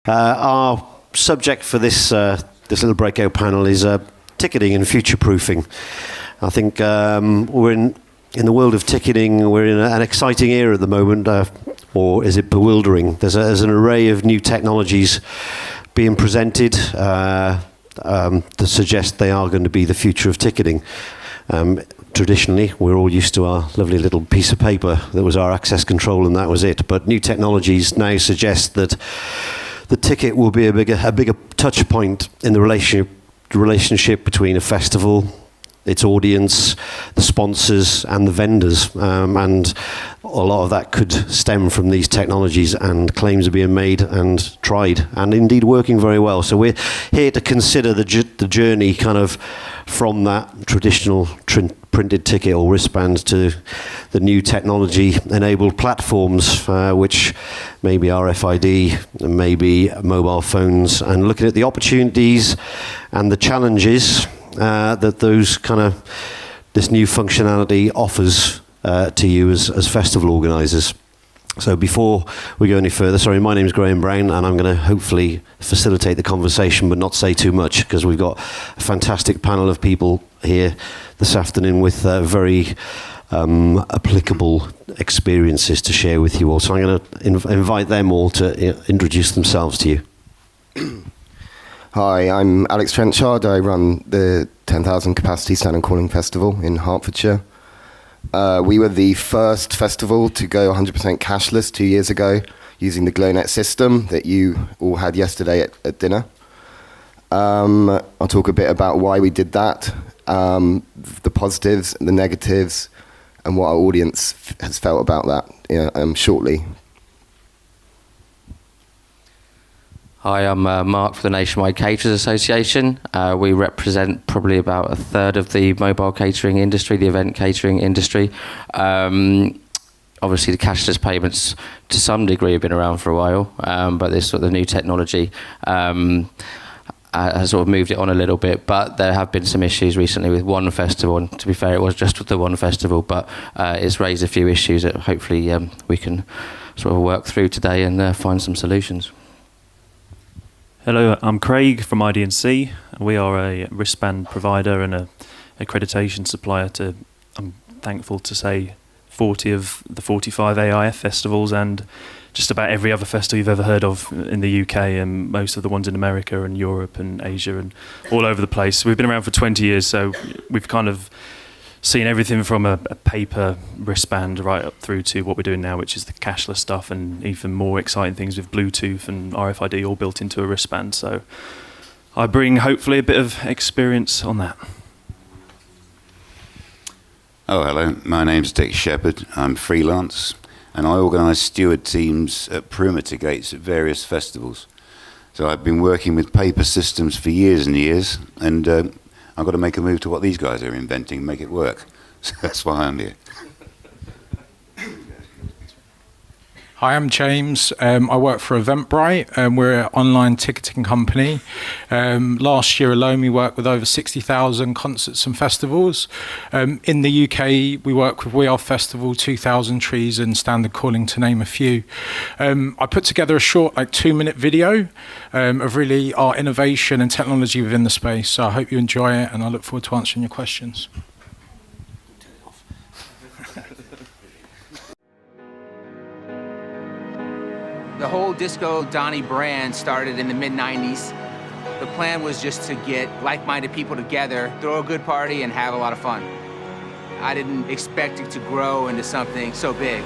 Our subject for this little breakout panel is ticketing and future-proofing. I think we're in the world of ticketing, we're in an exciting era at the moment, or is it bewildering? There's an array of new technologies being presented that suggest they are going to be the future of ticketing. Traditionally, we're all used to our lovely little piece of paper that was our access control, and that was it. But new technologies now suggest that the ticket will be a bigger touch point in the relationship between a festival, its audience, the sponsors, and the vendors. And a lot of that could stem from these technologies, and claims are being made and tried, and indeed working very well. So we're here to consider the journey kind of from that traditional printed ticket or wristband to the new technology-enabled platforms, which may be RFID, maybe mobile phones, and looking at the opportunities and the challenges that this new functionality offers to you as festival organisers. So before we go any further, sorry, my name is Graham Brown, and I'm going to hopefully facilitate the conversation but not say too much, because we've got a fantastic panel of people here this afternoon with very applicable experiences to share with you all. So I'm going to invite them all to introduce themselves to you. Hi, I'm Alex Trenchard. I run the 10,000 capacity Standon Calling Festival in Hertfordshire. We were the first festival to go 100% cashless 2 years ago, using the GlowNet system that you all had yesterday at dinner. I'll talk a bit about why we did that, the positives and the negatives, and what our audience has felt about that shortly. Hi, I'm Mark for the Nationwide Caterers Association. We represent probably about a third of the mobile catering industry, the event catering industry. Obviously, the cashless payments to some degree have been around for a while, but this sort of new technology has sort of moved it on a little bit. But there have been some issues recently with one festival, and to be fair, it was just with the one festival, but it's raised a few issues that hopefully we can sort of work through today and find some solutions. Hello, I'm Craig from ID&C. We are a wristband provider and a accreditation supplier to, I'm thankful to say, 40 of the 45 AIF festivals and just about every other festival you've ever heard of in the UK, and most of the ones in America and Europe and Asia and all over the place. We've been around for 20 years, so we've kind of seen everything from a paper wristband right up through to what we're doing now, which is the cashless stuff, and even more exciting things with Bluetooth and RFID all built into a wristband. So I bring hopefully a bit of experience on that. Oh, hello. My name's Dick Sheppard. I'm freelance, and I organise steward teams at perimeter gates at various festivals. So I've been working with paper systems for years and years, and I've got to make a move to what these guys are inventing, make it work. So that's why I'm here. Hi, I'm James. I work for Eventbrite. We're an online ticketing company. Last year alone, we worked with over 60,000 concerts and festivals. In the UK, we work with We Are Festival, 2,000 Trees, and Standard Calling, to name a few. I put together a short, 2-minute video of really our innovation and technology within the space. So I hope you enjoy it, and I look forward to answering your questions. The whole Disco Donnie brand started in the mid-90s. The plan was just to get like-minded people together, throw a good party, and have a lot of fun. I didn't expect it to grow into something so big.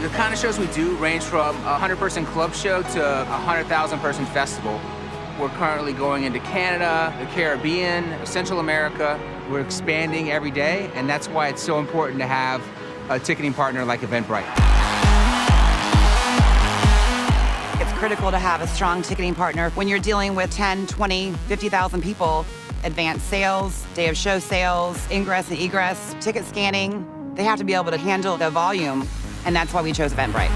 The kind of shows we do range from a 100-person club show to a 100,000-person festival. We're currently going into Canada, the Caribbean, Central America. We're expanding every day, and that's why it's so important to have a ticketing partner like Eventbrite. It's critical to have a strong ticketing partner when you're dealing with 10, 20, 50,000 people. Advanced sales, day of show sales, ingress and egress, ticket scanning. They have to be able to handle the volume, and that's why we chose Eventbrite.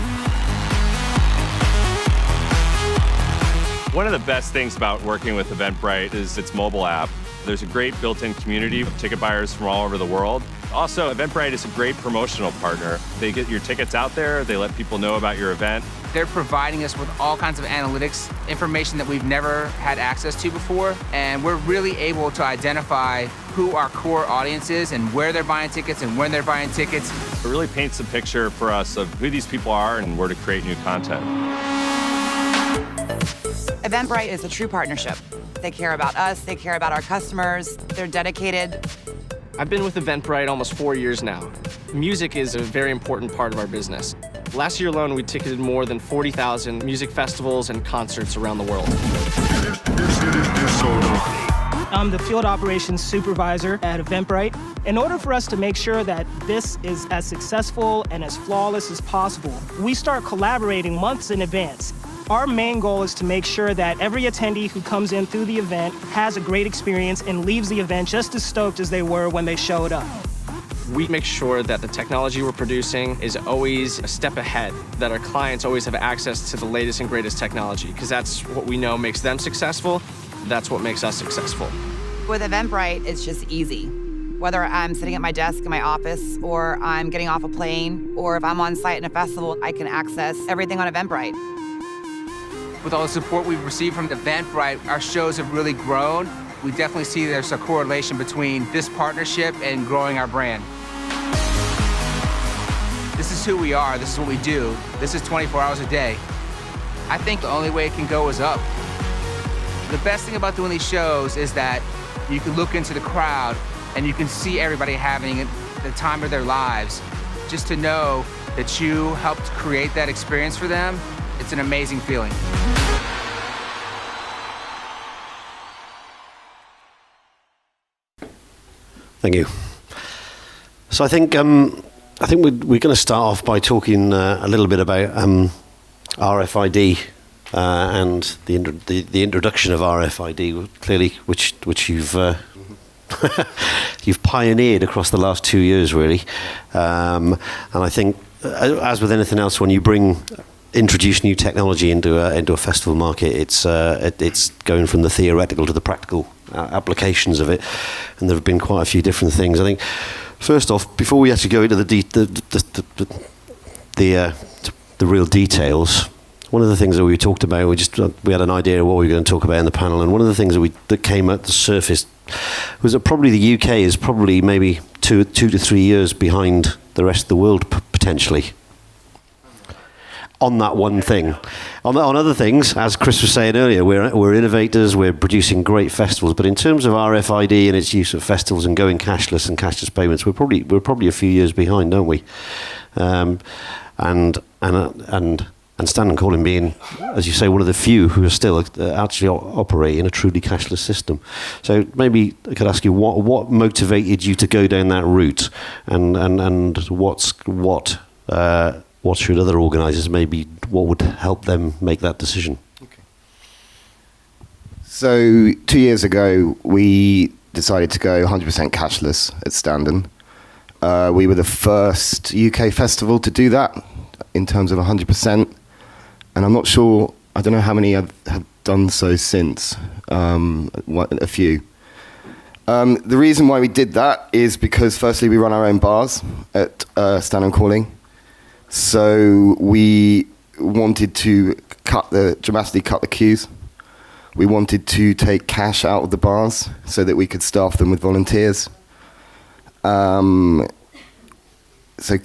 One of the best things about working with Eventbrite is its mobile app. There's a great built-in community of ticket buyers from all over the world, Also, Eventbrite is a great promotional partner. They get your tickets out there, they let people know about your event. They're providing us with all kinds of analytics, information that we've never had access to before, and we're really able to identify who our core audience is and where they're buying tickets and when they're buying tickets. It really paints a picture for us of who these people are and where to create new content. Eventbrite is a true partnership. They care about us, they care about our customers, they're dedicated. I've been with Eventbrite almost 4 years now. Music is a very important part of our business. Last year alone, we ticketed more than 40,000 music festivals and concerts around the world. I'm the field operations supervisor at Eventbrite. In order for us to make sure that this is as successful and as flawless as possible, we start collaborating months in advance. Our main goal is to make sure that every attendee who comes in through the event has a great experience and leaves the event just as stoked as they were when they showed up. We make sure that the technology we're producing is always a step ahead, that our clients always have access to the latest and greatest technology, because that's what we know makes them successful, that's what makes us successful. With Eventbrite, it's just easy. Whether I'm sitting at my desk in my office, or I'm getting off a plane, or if I'm on site in a festival, I can access everything on Eventbrite. With all the support we've received from Eventbrite, our shows have really grown. We definitely see there's a correlation between this partnership and growing our brand. This is who we are, this is what we do. This is 24 hours a day. I think the only way it can go is up. The best thing about doing these shows is that you can look into the crowd and you can see everybody having the time of their lives. Just to know that you helped create that experience for them, it's an amazing feeling. Thank you. So I think we're going to start off by talking a little bit about RFID and the introduction of RFID, clearly, which you've you've pioneered across the last 2 years, really. And I think, as with anything else, when you introduce new technology into a festival market, it's going from the theoretical to the practical applications of it, and there have been quite a few different things. I think, first off, before we actually go into the real details, one of the things that we talked about, we had an idea of what we were going to talk about in the panel, and one of the things that came at the surface was that probably the UK is probably maybe 2 to 3 years behind the rest of the world potentially on that one thing. On other things, as Chris was saying earlier, we're innovators, we're producing great festivals, but in terms of RFID and its use of festivals and going cashless and cashless payments, we're probably a few years behind, aren't we? And Standon Calling being, as you say, one of the few who are still actually operating a truly cashless system. So maybe I could ask you what motivated you to go down that route, and what should other organisers what would help them make that decision? Okay. So 2 years ago, we decided to go 100% cashless at Standon. We were the first UK festival to do that in terms of 100%. And I'm not sure, I don't know how many have done so since, a few. The reason why we did that is because, firstly, we run our own bars at Standon Calling. So we wanted to dramatically cut the queues. We wanted to take cash out of the bars so that we could staff them with volunteers. So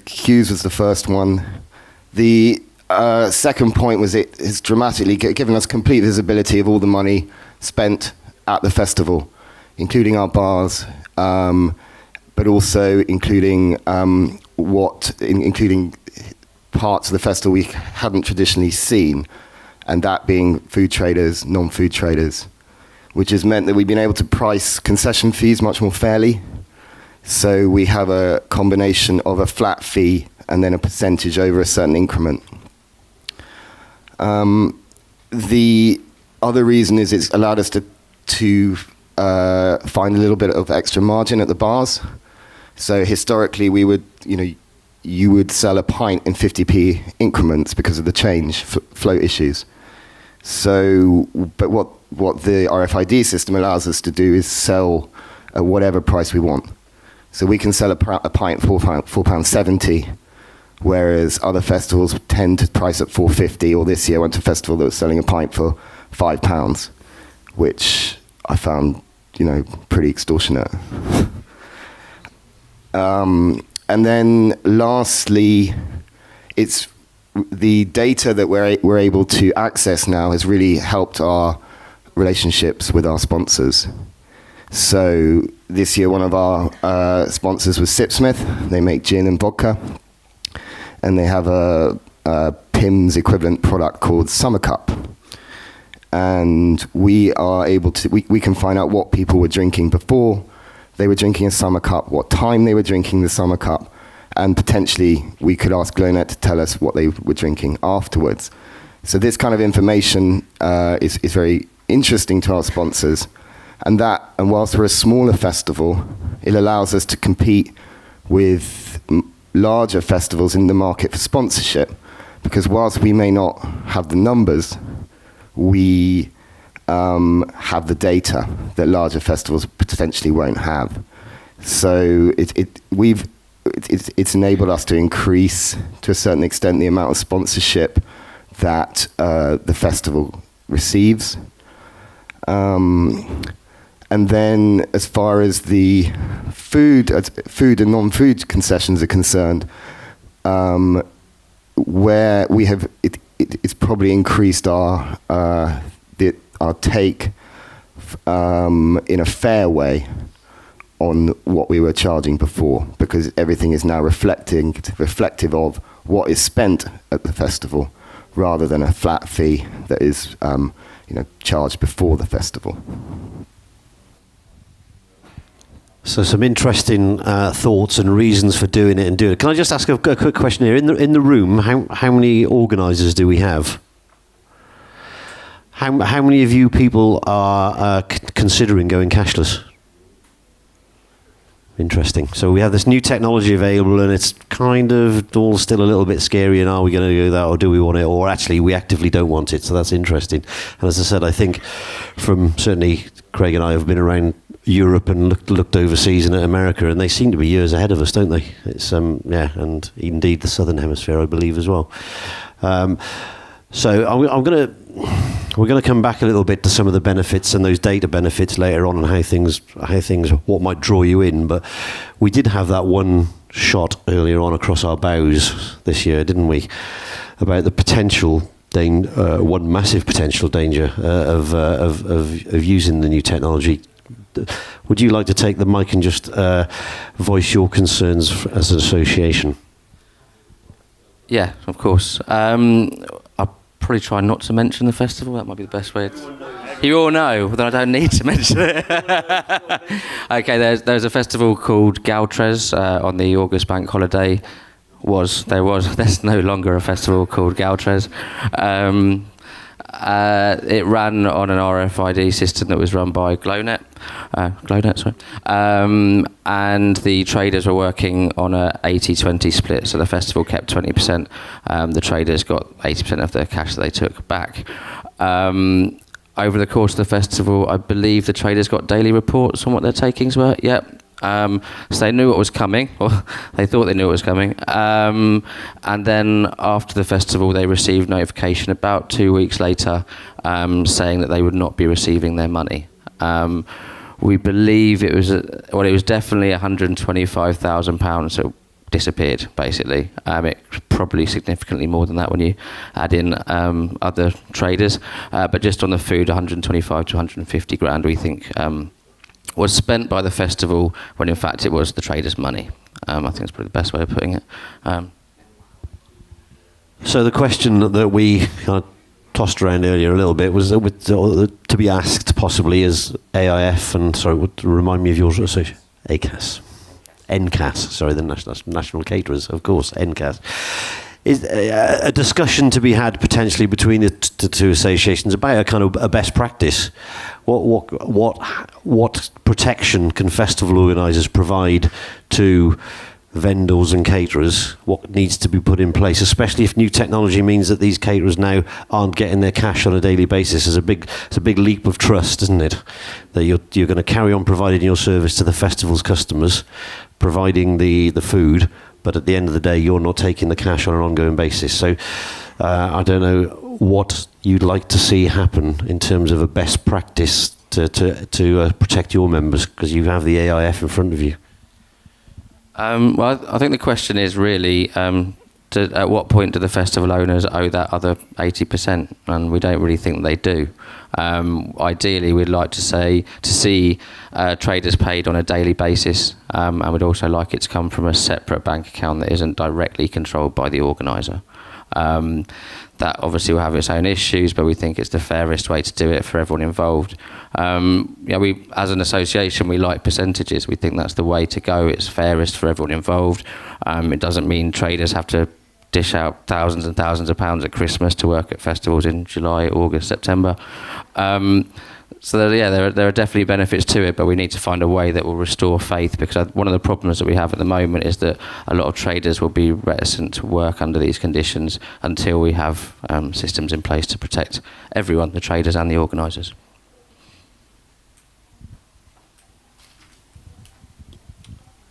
queues was the first one. The second point was it has dramatically given us complete visibility of all the money spent at the festival, including our bars, but also including including parts of the festival we hadn't traditionally seen, and that being food traders, non-food traders, which has meant that we've been able to price concession fees much more fairly. So we have a combination of a flat fee and then a percentage over a certain increment. The other reason is it's allowed us to find a little bit of extra margin at the bars. So historically, we would, you would sell a pint in 50p increments because of the change float issues. So, but what the RFID system allows us to do is sell at whatever price we want. So we can sell a pint £4.70, whereas other festivals tend to price at £4.50. Or this year I went to a festival that was selling a pint for £5, which I found, pretty extortionate. And then lastly, it's the data that we're able to access now has really helped our relationships with our sponsors. So this year, one of our sponsors was Sipsmith. They make gin and vodka, and they have a Pim's equivalent product called Summer Cup. And we are able to, we can find out what people were drinking before they were drinking a Summer Cup, what time they were drinking the Summer Cup, and potentially we could ask Glonet to tell us what they were drinking afterwards. So this kind of information is very interesting to our sponsors. And whilst we're a smaller festival, it allows us to compete with larger festivals in the market for sponsorship. Because whilst we may not have the numbers, we have the data that larger festivals potentially won't have. So it's enabled us to increase, to a certain extent, the amount of sponsorship that the festival receives. And then as far as the food and non-food concessions are concerned, where we have, it's probably increased our take in a fair way on what we were charging before, because everything is now reflective of what is spent at the festival, rather than a flat fee that is charged before the festival. So some interesting thoughts and reasons for doing it. Can I just ask a quick question here? In the room, how many organisers do we have? How many of you people are considering going cashless? Interesting. So we have this new technology available, and it's kind of all still a little bit scary. And are we going to do that, or do we want it, or actually we actively don't want it? So that's interesting. And as I said, I think from certainly Craig and I have been around Europe and looked overseas and at America, and they seem to be years ahead of us, don't they? It's and indeed the Southern Hemisphere, I believe, as well. So we're going to come back a little bit to some of the benefits and those data benefits later on, and how things what might draw you in. But we did have that one shot earlier on across our bows this year, didn't we? About the potential one massive potential danger of using the new technology. Would you like to take the mic and just voice your concerns as an association? Yeah, of course. I'll probably try not to mention the festival. That might be the best way. You all know, but I don't need to mention it. Okay, there's a festival called Galtres on the August bank holiday. There's no longer a festival called Galtres. It ran on an RFID system that was run by Glonet, and the traders were working on a 80-20 split, so the festival kept 20%. The traders got 80% of the cash that they took back. Over the course of the festival, I believe the traders got daily reports on what their takings were. Yep. So they knew what was coming, or they thought they knew what was coming. And then after the festival, they received notification about 2 weeks later saying that they would not be receiving their money. We believe it was definitely £125,000 that disappeared, basically. It probably significantly more than that when you add in other traders. But just on the food, 125 to 150 grand, we think, was spent by the festival when in fact it was the traders' money. I think that's probably the best way of putting it. So the question that we kind of tossed around earlier a little bit was to be asked possibly is AIF and remind me of yours association, NCASS, sorry, the National Caterers, of course, NCASS. Is a discussion to be had potentially between the two associations about a kind of a best practice? What protection can festival organisers provide to vendors and caterers? What needs to be put in place, especially if new technology means that these caterers now aren't getting their cash on a daily basis? It's a big leap of trust, isn't it? That you're going to carry on providing your service to the festival's customers, providing the food, but at the end of the day, you're not taking the cash on an ongoing basis. So I don't know what you'd like to see happen in terms of a best practice to protect your members, because you have the AIF in front of you. Well, I think the question is really, at what point do the festival owners owe that other 80%? And we don't really think they do. Ideally, we'd like to see traders paid on a daily basis, and we'd also like it to come from a separate bank account that isn't directly controlled by the organiser. That obviously will have its own issues, but we think it's the fairest way to do it for everyone involved. We, as an association, we like percentages. We think that's the way to go. It's fairest for everyone involved. It doesn't mean traders have to dish out thousands and thousands of pounds at Christmas to work at festivals in July, August, September. There are definitely benefits to it, but we need to find a way that will restore faith, because one of the problems that we have at the moment is that a lot of traders will be reticent to work under these conditions until we have systems in place to protect everyone, the traders and the organisers.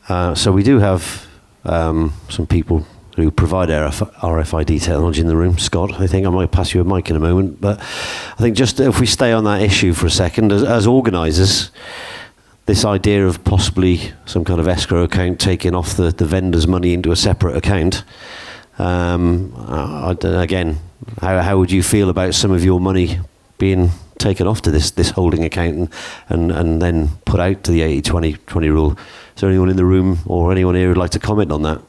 So we do have some people who provide RFID technology in the room. Scott, I think I might pass you a mic in a moment, but I think just if we stay on that issue for a second, as organisers, this idea of possibly some kind of escrow account taking off the vendor's money into a separate account, again, how would you feel about some of your money being taken off to this holding account and then put out to the 80-20-20 rule? Is there anyone in the room or anyone here who'd like to comment on that?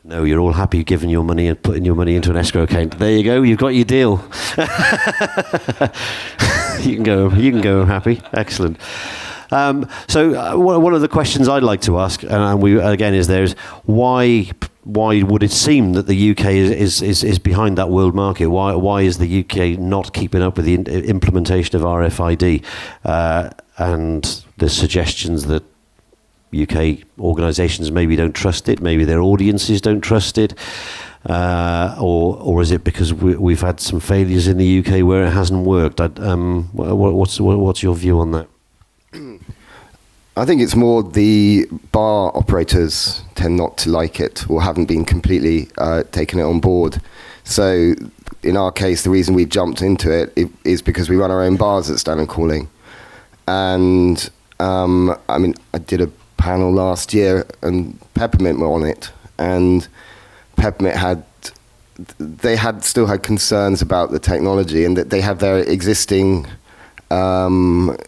No, you're all happy giving your money and putting your money into an escrow account. There you go. You've got your deal. You can go happy. Excellent. So one of the questions I'd like to ask, and is why would it seem that the UK is behind that world market? Why is the UK not keeping up with the implementation of RFID? And the suggestions that UK organisations maybe don't trust it, maybe their audiences don't trust it, or is it because we've had some failures in the UK where it hasn't worked? What's your view on that? I think it's more the bar operators tend not to like it or haven't been completely taken it on board. So in our case, the reason we've jumped into it is because we run our own bars at Standon Calling. And I did a panel last year and Peppermint were on it, and Peppermint still had concerns about the technology, and that they have their existing I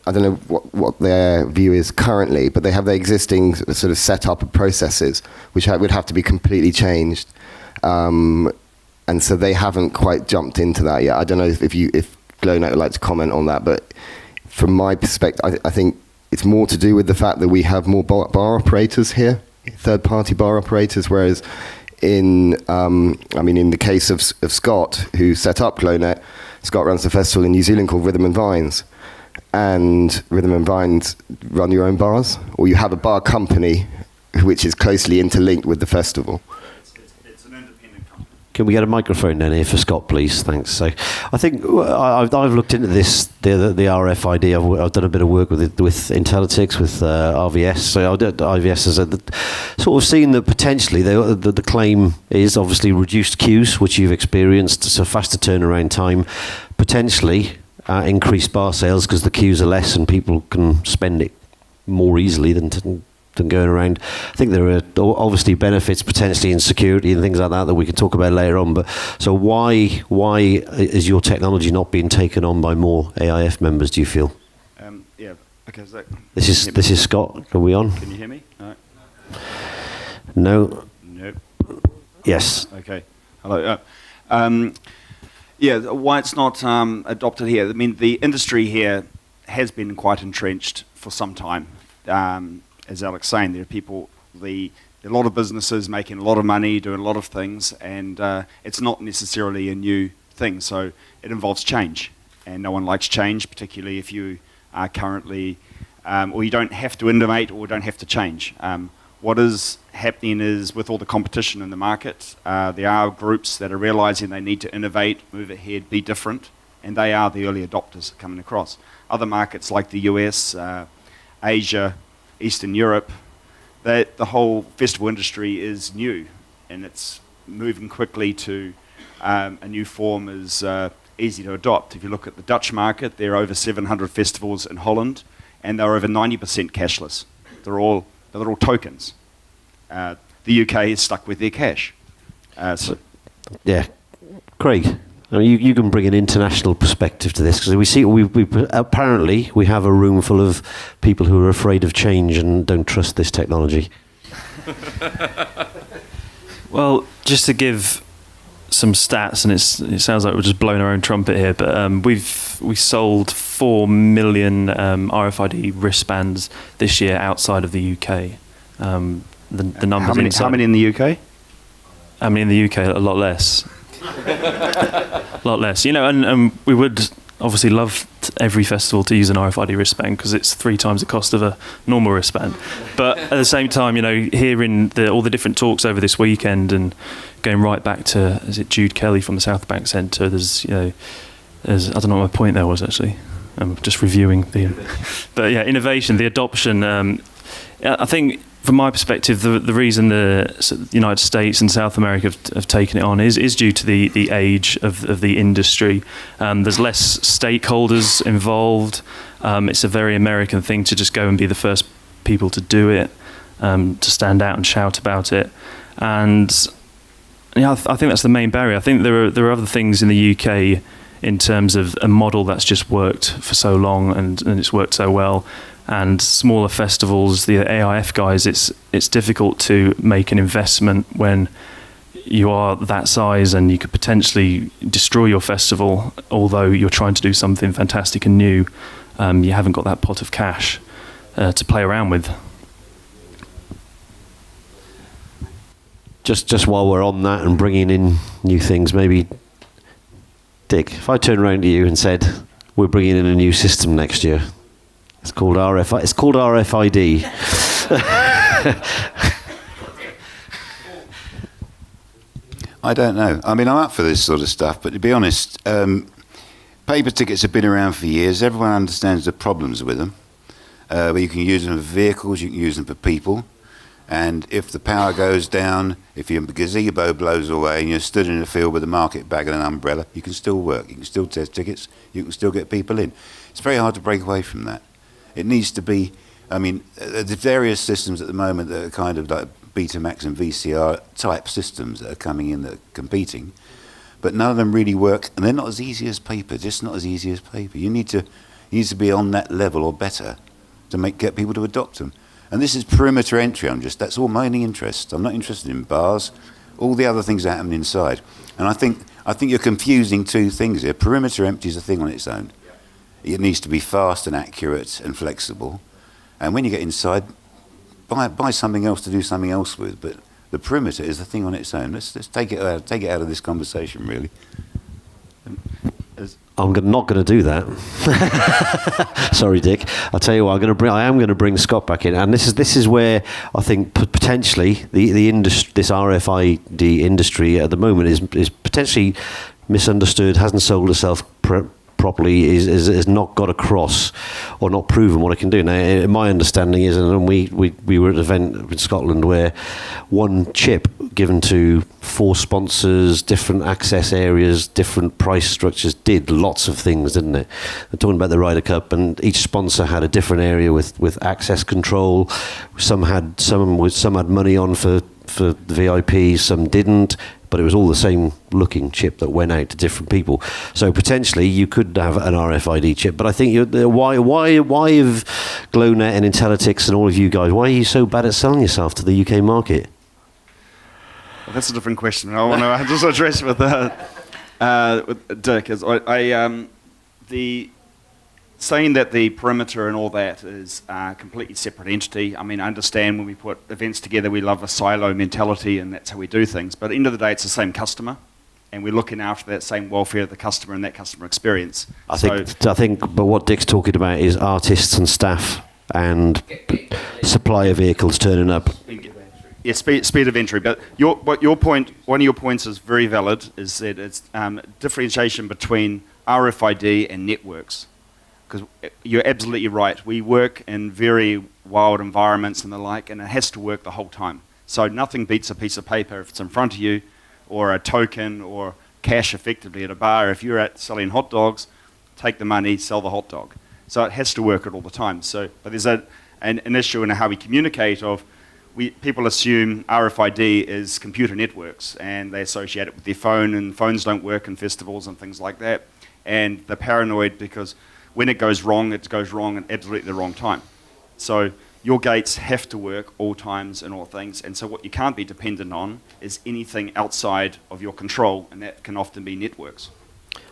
don't know what their view is currently, but they have their existing sort of setup of processes which would have to be completely changed, and so they haven't quite jumped into that yet. I don't know if Glownote would like to comment on that, but from my perspective, I think it's more to do with the fact that we have more bar operators here, third-party bar operators, whereas in the case of Scott, who set up Glownote, Scott runs a festival in New Zealand called Rhythm and Vines, and Rhythm and Vines run your own bars, or you have a bar company which is closely interlinked with the festival. It's an independent company. Can we get a microphone down here for Scott, please? Thanks. So, I think I've looked into this, the RFID. I've done a bit of work with Intellytics, with RVS. So IVS has sort of seen that potentially the claim is obviously reduced queues, which you've experienced, so faster turnaround time, potentially increased bar sales because the queues are less and people can spend it more easily than going around. I think there are obviously benefits potentially in security and things like that we can talk about later on. But so why is your technology not being taken on by more AIF members, do you feel? Yeah. Okay. So this is Scott. Are we on? Can you hear me? No. Nope. Yes. Okay. Hello. Why it's not adopted here? I mean, the industry here has been quite entrenched for some time. As Alex saying, there are people, a lot of businesses making a lot of money, doing a lot of things, and it's not necessarily a new thing. So it involves change, and no one likes change, particularly if you are currently, or you don't have to innovate or don't have to change. What is happening is, with all the competition in the market, there are groups that are realizing they need to innovate, move ahead, be different, and they are the early adopters coming across. Other markets like the US, Asia, Eastern Europe, that the whole festival industry is new, and it's moving quickly to a new form is easy to adopt. If you look at the Dutch market, there are over 700 festivals in Holland, and they're over 90% cashless. They're all tokens. The UK is stuck with their cash. Yeah, Craig, I mean, you can bring an international perspective to this, because we apparently we have a room full of people who are afraid of change and don't trust this technology. Well, just to give some stats, and it sounds like we're just blowing our own trumpet here, but we sold 4 million RFID wristbands this year outside of the UK. The numbers. How many in the UK? I mean, in the UK, a lot less. A lot less. You know, and we would obviously love every festival to use an RFID wristband, because it's 3 times the cost of a normal wristband. But at the same time, you know, hearing all the different talks over this weekend, and going right back to, is it Jude Kelly from the South Bank Centre? I don't know what my point there was, actually. I'm just reviewing but yeah, innovation, the adoption. I think, from my perspective, the reason the United States and South America have taken it on is due to the age of the industry. There's less stakeholders involved. It's a very American thing to just go and be the first people to do it, to stand out and shout about it. And yeah, I think that's the main barrier. I think there are other things in the UK in terms of a model that's just worked for so long and it's worked so well. And smaller festivals, the AIF guys, it's difficult to make an investment when you are that size, and you could potentially destroy your festival, although you're trying to do something fantastic and new. You haven't got that pot of cash to play around with. Just while we're on that and bringing in new things, maybe, Dick, if I turned around to you and said, we're bringing in a new system next year, it's called RFID. It's called RFID. I don't know. I mean, I'm up for this sort of stuff, but to be honest, paper tickets have been around for years. Everyone understands the problems with them. But you can use them for vehicles, you can use them for people. And if the power goes down, if your gazebo blows away and you're stood in a field with a market bag and an umbrella, you can still work. You can still test tickets. You can still get people in. It's very hard to break away from that. It needs to be, I mean, the various systems at the moment that are kind of like Betamax and VCR type systems that are coming in that are competing, but none of them really work, and they're not as easy as paper, just not as easy as paper. You need to be on that level or better to get people to adopt them. And this is perimeter entry. That's all my only interest. I'm not interested in bars. All the other things that happen inside. And I think you're confusing two things here. Perimeter empty is a thing on its own. It needs to be fast and accurate and flexible. And when you get inside, buy something else to do something else with. But the perimeter is the thing on its own. Let's take it out of this conversation, really. I'm not going to do that. Sorry, Dick. I'll tell you what. I am going to bring Scott back in, and this is where I think potentially the industry, this RFID industry at the moment is potentially misunderstood, hasn't sold itself properly, is not got across or not proven what it can do. Now, my understanding is, and we were at an event in Scotland where one chip given to 4 sponsors, different access areas, different price structures, did lots of things, didn't it? They're talking about the Ryder Cup, and each sponsor had a different area with access control. Some had money on for the VIPs, some didn't. But it was all the same looking chip that went out to different people. So potentially you could have an RFID chip. But I think why have GlowNet and Intellytics and all of you guys, why are you so bad at selling yourself to the UK market? Well, that's a different question. I want to just address with Dick. The saying that the perimeter and all that is a completely separate entity. I mean, I understand when we put events together, we love a silo mentality, and that's how we do things. But at the end of the day, it's the same customer, and we're looking after that same welfare of the customer and that customer experience. I think. But what Dick's talking about is artists and staff and supplier vehicles turning up. Yeah, speed of entry. But one of your points is very valid. Is that it's differentiation between RFID and networks. because you're absolutely right. We work in very wild environments and the like, and it has to work the whole time. So nothing beats a piece of paper if it's in front of you, or a token, or cash effectively at a bar. If you're at selling hot dogs, take the money, sell the hot dog. So it has to work at all the time. So, but there's an issue in how we communicate of, people assume RFID is computer networks, and they associate it with their phone, and phones don't work in festivals and things like that. And they're paranoid because when it goes wrong at absolutely the wrong time. So your gates have to work all times and all things, and so what you can't be dependent on is anything outside of your control, and that can often be networks.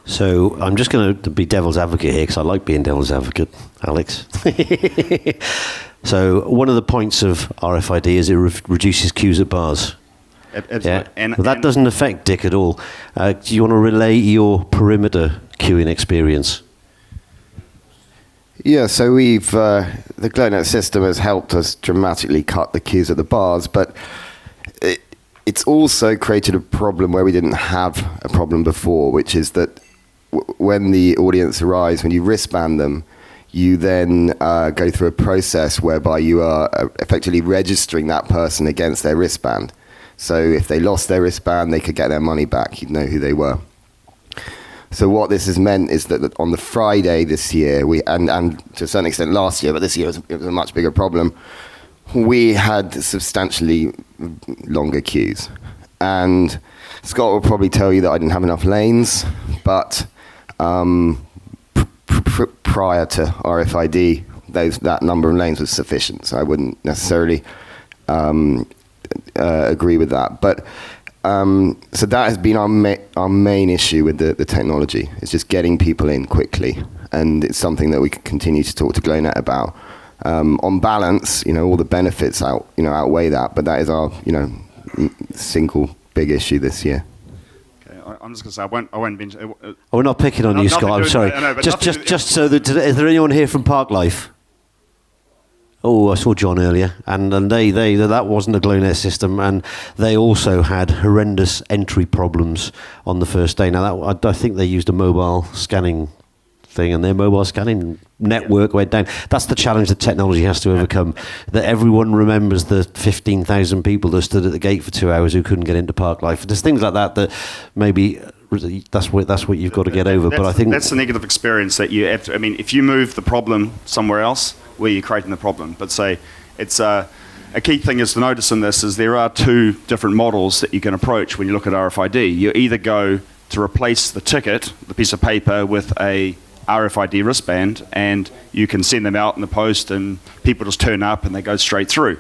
So I'm just going to be devil's advocate here, because I like being devil's advocate, Alex. So one of the points of RFID is it reduces queues at bars. Absolutely. Yeah. And That doesn't affect Dick at all. Do you want to relay your perimeter queuing experience? Yeah, so we've the GlowNet system has helped us dramatically cut the queues at the bars, but it's also created a problem where we didn't have a problem before, which is that when the audience arrives, when you wristband them, you then go through a process whereby you are effectively registering that person against their wristband. So if they lost their wristband, they could get their money back. You'd know who they were. So what this has meant is that on the Friday this year, and to a certain extent last year, but this year it was a much bigger problem, we had substantially longer queues. And Scott will probably tell you that I didn't have enough lanes, but prior to RFID, that number of lanes was sufficient, so I wouldn't necessarily agree with that. But so that has been our main issue with the technology. It's just getting people in quickly, and it's something that we can continue to talk to GlowNet about. On balance, all the benefits outweigh that, but that is our single big issue this year. Okay, I'm just going to say I won't mention. We're not picking on you, Scott. I'm sorry. Just so that, is there anyone here from Park Life? Oh, I saw John earlier, and they that wasn't a GlowNet system, and they also had horrendous entry problems on the first day. Now, I think they used a mobile scanning thing, and their mobile scanning network went down. That's the challenge that technology has to overcome. That everyone remembers the 15,000 people that stood at the gate for 2 hours who couldn't get into Park Life. There's things like that maybe that's what you've got to get over. But I think that's the negative experience that you have to. I mean, if you move the problem somewhere else, where you're creating the problem. But say it's a key thing is to notice in this is there are two different models that you can approach when you look at RFID. You either go to replace the ticket, the piece of paper, with a RFID wristband, and you can send them out in the post and people just turn up and they go straight through.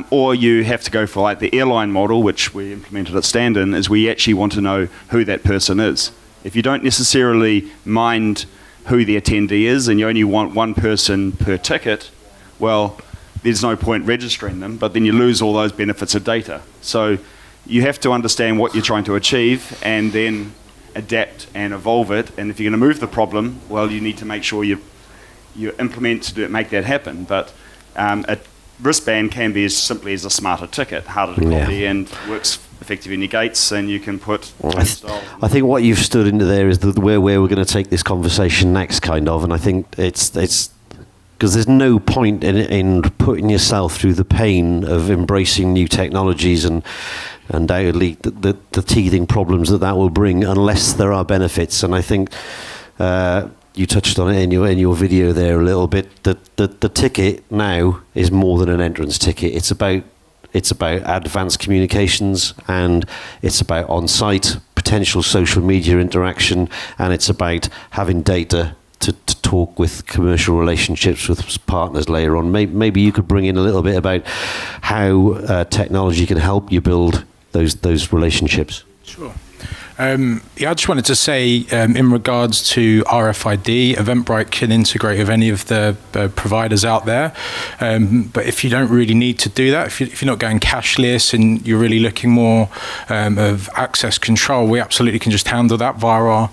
Or you have to go for like the airline model, which we implemented at Standon, is we actually want to know who that person is. If you don't necessarily mind who the attendee is and you only want one person per ticket, well, there's no point registering them, but then you lose all those benefits of data. So you have to understand what you're trying to achieve and then adapt and evolve it. And if you're going to move the problem, well, you need to make sure you implement to make that happen. But a wristband can be as simply as a smarter ticket, harder to copy, and works effectively in your gates, and you can put I think what you've stood into there is where we're going to take this conversation next, kind of, and I think it's because there's no point in putting yourself through the pain of embracing new technologies and undoubtedly the teething problems that will bring unless there are benefits. And I think you touched on it in your video there a little bit, that the ticket now is more than an entrance ticket. It's about advanced communications, and it's about on-site potential social media interaction, and it's about having data to talk with commercial relationships with partners later on. Maybe you could bring in a little bit about how technology can help you build those relationships. Sure. I just wanted to say, in regards to RFID, Eventbrite can integrate with any of the providers out there. But if you don't really need to do that, if you're not going cashless and you're really looking more of access control, we absolutely can just handle that via our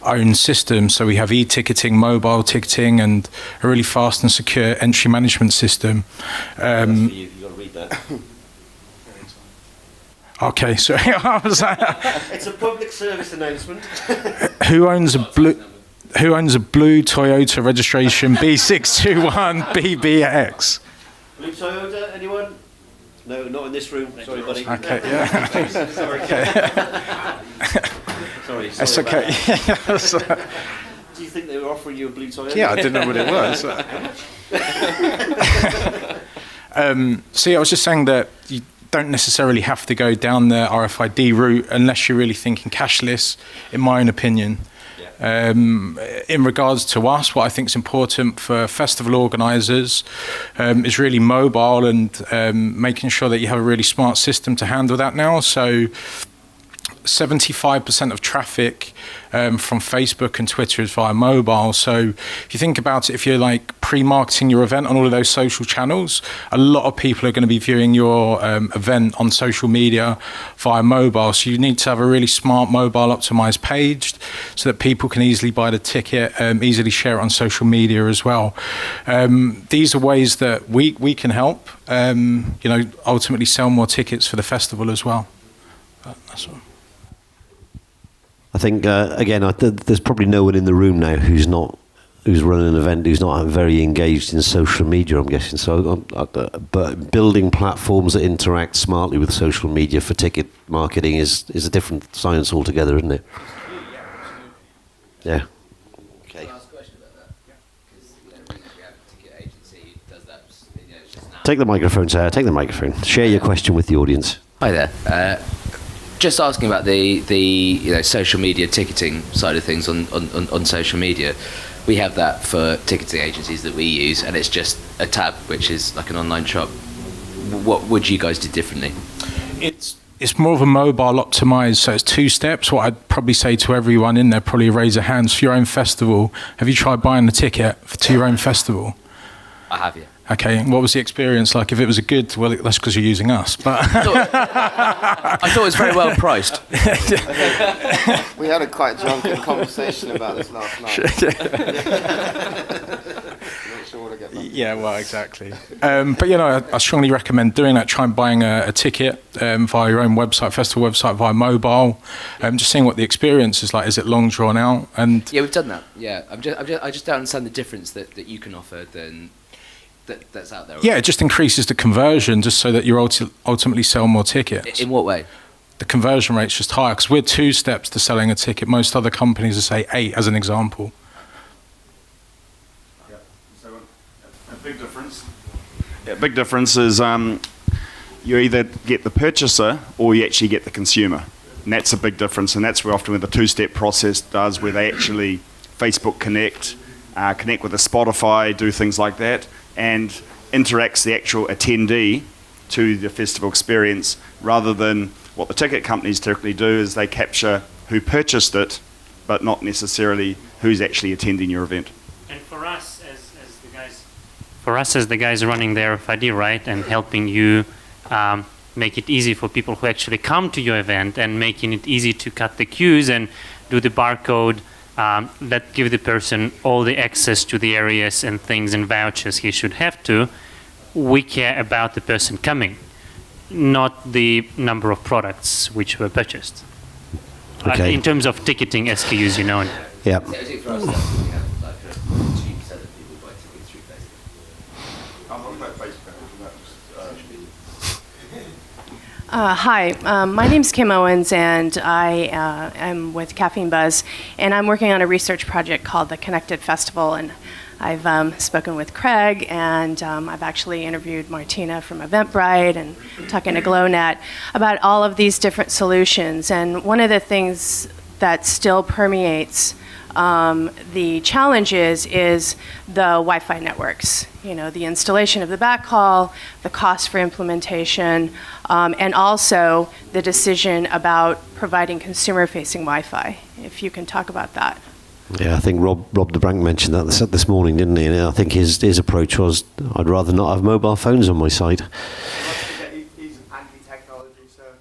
own system. So we have e-ticketing, mobile ticketing, and a really fast and secure entry management system. You've got to read that. Okay, sorry. It's a public service announcement. Who owns a blue? Who owns a blue Toyota registration B621BBX? Blue Toyota, anyone? No, not in this room. Sorry, buddy. Okay, yeah. Sorry. Okay. Sorry. It's okay. Do you think they were offering you a blue Toyota? Yeah, I didn't know what it was. So yeah, I was just saying that you don't necessarily have to go down the RFID route unless you're really thinking cashless, in my own opinion. In regards to us, what I think is important for festival organisers is really mobile and making sure that you have a really smart system to handle that now. So 75% of traffic from Facebook and Twitter is via mobile. So if you think about it, if you're like pre-marketing your event on all of those social channels, a lot of people are going to be viewing your event on social media via mobile. So you need to have a really smart mobile optimized page so that people can easily buy the ticket, easily share it on social media as well. These are ways that we can help, ultimately sell more tickets for the festival as well. That's all. I think again, there's probably no one in the room now who's running an event who's not very engaged in social media. I'm guessing so. But building platforms that interact smartly with social media for ticket marketing is a different science altogether, isn't it? Yeah. Okay. Can I ask a question about that? Because we have a ticket agency who does that. It's just now. Take the microphone, Sarah. Take the microphone. Share your question with the audience. Hi there. Just asking about the social media ticketing side of things on social media. We have that for ticketing agencies that we use, and it's just a tab which is like an online shop. What would you guys do differently? It's more of a mobile optimized, so it's 2 steps. What I'd probably say to everyone in there, probably raise their hands for your own festival. Have you tried buying a ticket to your own festival? I have, yeah. Okay, and what was the experience like? If it was a good, well, that's because you're using us. But I thought it was very well priced. We had a quite drunken conversation about this last night. Not sure what I get back. Yeah, well, exactly. But I strongly recommend doing that. Try and buying a ticket via your own website, festival website, via mobile. Just seeing what the experience is like. Is it long drawn out? And yeah, we've done that. Yeah, I just don't understand the difference that you can offer than that's out there. Yeah, it just increases the conversion, just so that you ultimately sell more tickets. In what way? The conversion rate's just higher because we're 2 steps to selling a ticket. Most other companies are, say, 8 as an example. Yeah. So a big difference. Yeah, big difference is you either get the purchaser or you actually get the consumer, and that's a big difference. And that's where often the 2-step process does, where they actually Facebook connect with the Spotify, do things like that, and interacts the actual attendee to the festival experience, rather than what the ticket companies typically do is they capture who purchased it, but not necessarily who's actually attending your event. And for us as the guys running the RFID, right, and helping you make it easy for people who actually come to your event, and making it easy to cut the queues and do the barcode, that give the person all the access to the areas and things and vouchers he should have to. We care about the person coming, not the number of products which were purchased. Okay. In terms of ticketing SKUs, Yeah. I think for us, we have like a 2% of people buy tickets through Facebook. I'm talking about Facebook. Hi, my name's Kim Owens, and I am with Caffeine Buzz, and I'm working on a research project called the Connected Festival, and I've spoken with Craig, and I've actually interviewed Martina from Eventbrite and talking to GlowNet about all of these different solutions. And one of the things that still permeates the challenges is the Wi-Fi networks. The installation of the backhaul, the cost for implementation, and also the decision about providing consumer-facing Wi-Fi. If you can talk about that. Yeah, I think Rob DeBrank mentioned that this morning, didn't he? And I think his approach was, I'd rather not have mobile phones on my site. He's an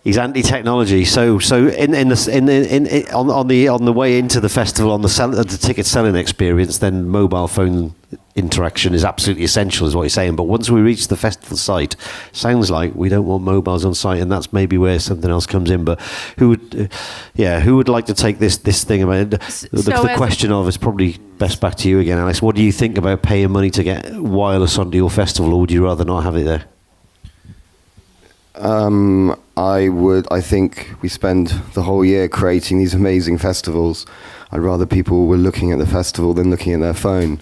He's anti-technology. So on the way into the festival, on the ticket selling experience, then mobile phone interaction is absolutely essential, is what you're saying. But once we reach the festival site, sounds like we don't want mobiles on site, and that's maybe where something else comes in. But who would like to take this thing about it? The question of is probably best back to you again, Alex. What do you think about paying money to get wireless onto your festival, or would you rather not have it there? I think we spend the whole year creating these amazing festivals. I'd rather people were looking at the festival than looking at their phone.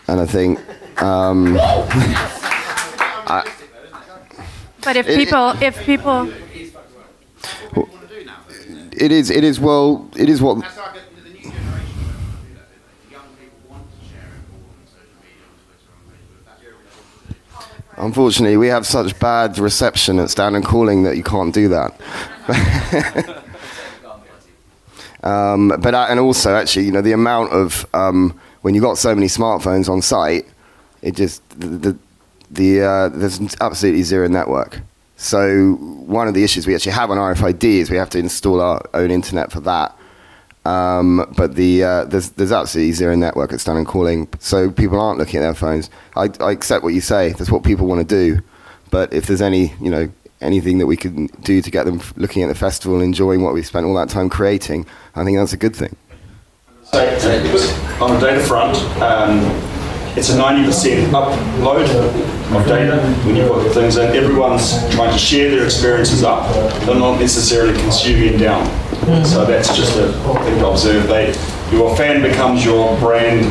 And I think, but if people, it is what. Unfortunately, we have such bad reception at Standon Calling that you can't do that. And also, actually, the amount of when you've got so many smartphones on site, it just there's absolutely zero network. So one of the issues we actually have on Rfid is we have to install our own internet for that. But there's absolutely zero network at Standon Calling, so people aren't looking at their phones. I accept what you say. That's what people want to do. But if there's anything that we can do to get them looking at the festival and enjoying what we've spent all that time creating, I think that's a good thing. So on the data front, it's a 90% upload of data when you put things in. Everyone's trying to share their experiences up. They're not necessarily consuming down. So that's just a thing to observe. Your fan becomes your brand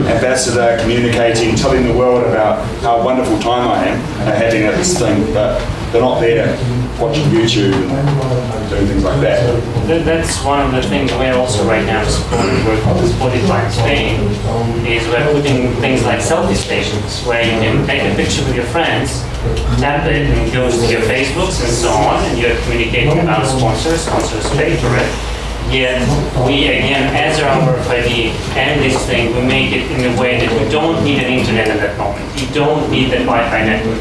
ambassador, communicating, telling the world about how wonderful time I am having at this thing, but they're not there watching YouTube and doing things like that. That's one of the things we're also right now supporting work with Spotify in Spain, is we're putting things like selfie stations where you can take a picture with your friends, tap it and it goes to your Facebooks and so on, and you're communicating about sponsors pay for it. Yet we, again, as our Rfid and this thing, we make it in a way that we don't need an internet at that moment. You don't need that Wi-Fi network.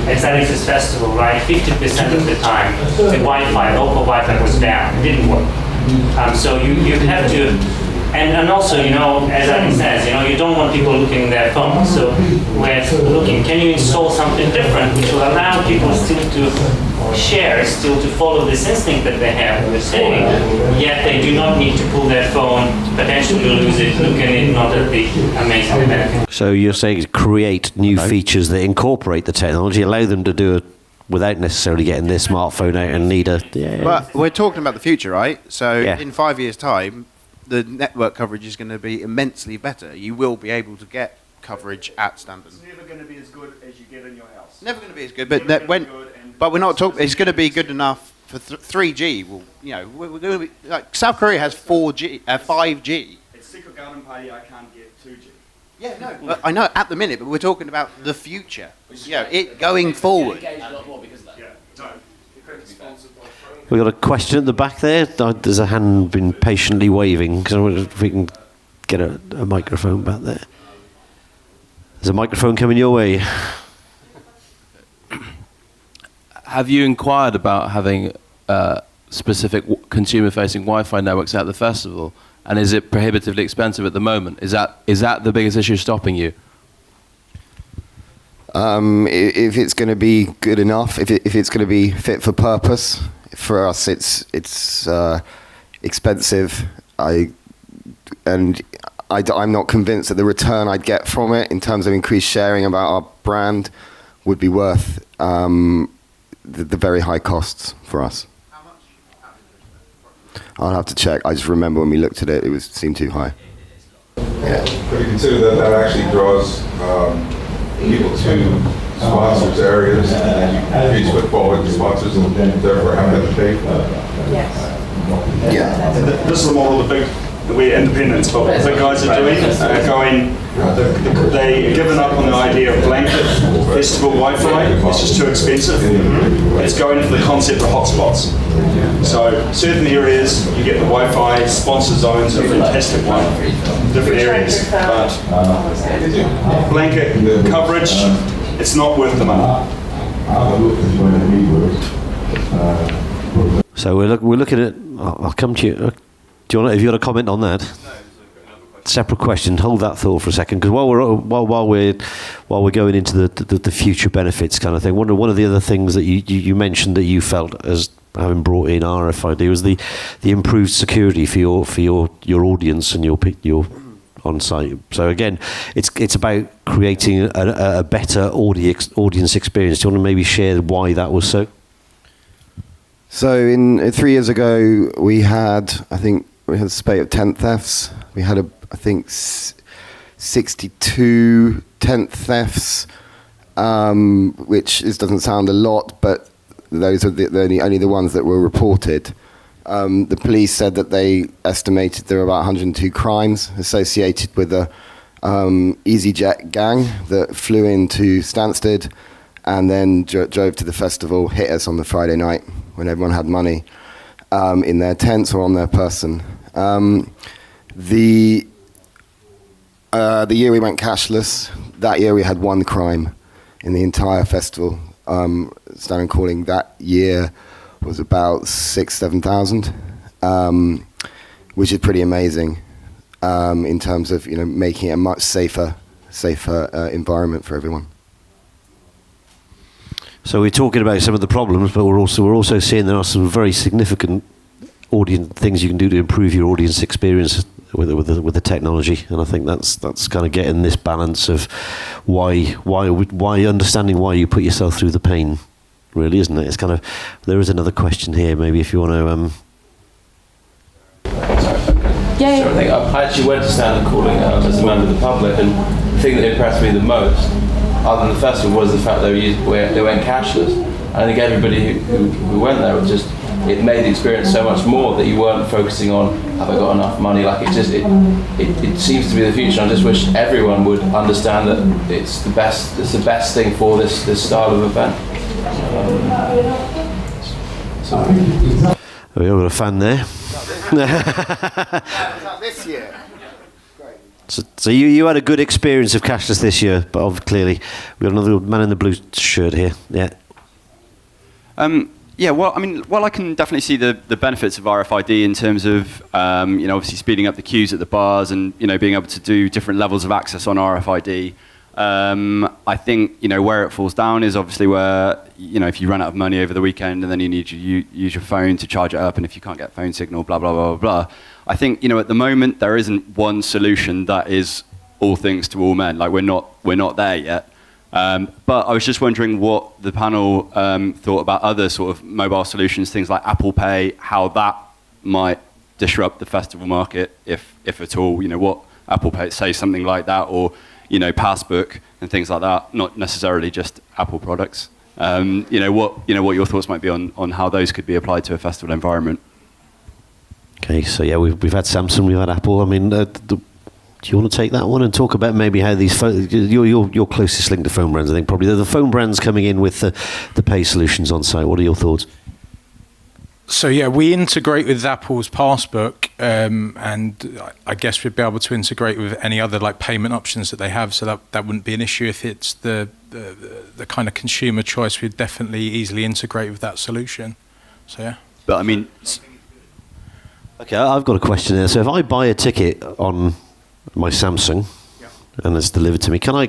At Alex's festival, right, 50% of the time, the Wi-Fi, local Wi-Fi was down. It didn't work. So you have to, and also, as Alex says, you don't want people looking at their phones. So we're looking, can you install something different which will allow people still to share, still to follow this instinct that they have with saying, yet they do not need to pull their phone, potentially lose it, look at it, not at the amazing benefit. So you're saying create new features that incorporate the technology, allow them to do it without necessarily getting their smartphone out and need a... Yeah. But we're talking about the future, right? So in 5 years' time, the network coverage is going to be immensely better. You will be able to get coverage at Standon. It's never going to be as good as you get in your house. Never going to be as good, but we're not talking. It's going to be good enough for 3G. Well, we're going to be like South Korea has 5G. It's Secret Garden Party. I can't get 2G. Yeah, no, but I know at the minute, but we're talking about the future. It going forward. We've got a question at the back there. There's a hand been patiently waving, because I wonder if we can get a microphone back there. There's a microphone coming your way. Have you inquired about having specific consumer-facing Wi-Fi networks at the festival? And is it prohibitively expensive at the moment? Is that the biggest issue stopping you? If it's going to be good enough, if it's going to be fit for purpose, for us it's expensive. I'm not convinced that the return I'd get from it in terms of increased sharing about our brand would be worth the very high costs for us. How much? I'll have to check. I just remember when we looked at it, seemed too high. Yeah. But you consider that actually draws people to sponsors areas, and you put forward sponsors and therefore have them pay for that. Yes. Yeah. This is the model of the big, we're independents, but what the big guys are doing, they've given up on the idea of blanket festival Wi-Fi. It's just too expensive. It's going into the concept of hotspots. So certain areas, you get the Wi-Fi, sponsor zones are a fantastic one, different areas. But blanket coverage, it's not worth the money. So we're looking at. I'll come to you. Do you want? Have you got a comment on that? Separate question. Hold that thought for a second, because while we're going into the future benefits kind of thing, one of the other things that you mentioned that you felt as having brought in RFID was the improved security for your audience and your on site. So again, it's about creating a better audience experience. Do you want to maybe share why that was so? So in 3 years ago, we had a spate of tent thefts. We had 62 tent thefts, which doesn't sound a lot, but those are only the ones that were reported. The police said that they estimated there were about 102 crimes associated with the EasyJet gang that flew into Stansted and then drove to the festival, hit us on the Friday night when everyone had money in their tents or on their person. The year we went cashless, that year we had one crime in the entire festival. Standon calling that year was about 6,000-7,000, which is pretty amazing in terms of making it a much safer environment for everyone. So we're talking about some of the problems, but we're also seeing there are some very significant things you can do to improve your audience experience with the technology, and I think that's kind of getting this balance of why understanding why you put yourself through the pain, really, isn't it? It's kind of, there is another question here, maybe if you want to. I actually went to Standon calling as a member of the public, and the thing that impressed me the most, other than the festival, was the fact that they went cashless. I think everybody who went there was just, it made the experience so much more that you weren't focusing on, have I got enough money? Like it seems to be the future. I just wish everyone would understand that it's the best thing for this style of event. We've got a fan there. This year. So you had a good experience of cashless this year, but clearly we've got another man in the blue shirt here. Yeah. Yeah, well, I can definitely see the benefits of RFID in terms of, obviously speeding up the queues at the bars and, being able to do different levels of access on RFID. I think, where it falls down is obviously where, if you run out of money over the weekend and then you need to use your phone to charge it up, and if you can't get phone signal, blah, blah, blah, blah, blah. I think, at the moment, there isn't one solution that is all things to all men. Like, we're not there yet. But I was just wondering what the panel thought about other sort of mobile solutions, things like Apple Pay, how that might disrupt the festival market, if at all. What Apple Pay, say something like that, or Passbook and things like that. Not necessarily just Apple products. What your thoughts might be on how those could be applied to a festival environment. Okay, so yeah, we've had Samsung, we've had Apple. Do you want to take that one and talk about maybe how these your closest link to phone brands? I think probably the phone brands coming in with the pay solutions on site. What are your thoughts? So yeah, we integrate with Apple's Passbook, and I guess we'd be able to integrate with any other payment options that they have. So that wouldn't be an issue if it's the kind of consumer choice. We'd definitely easily integrate with that solution. So yeah. But okay, I've got a question there. So if I buy a ticket on my Samsung, and it's delivered to me, and I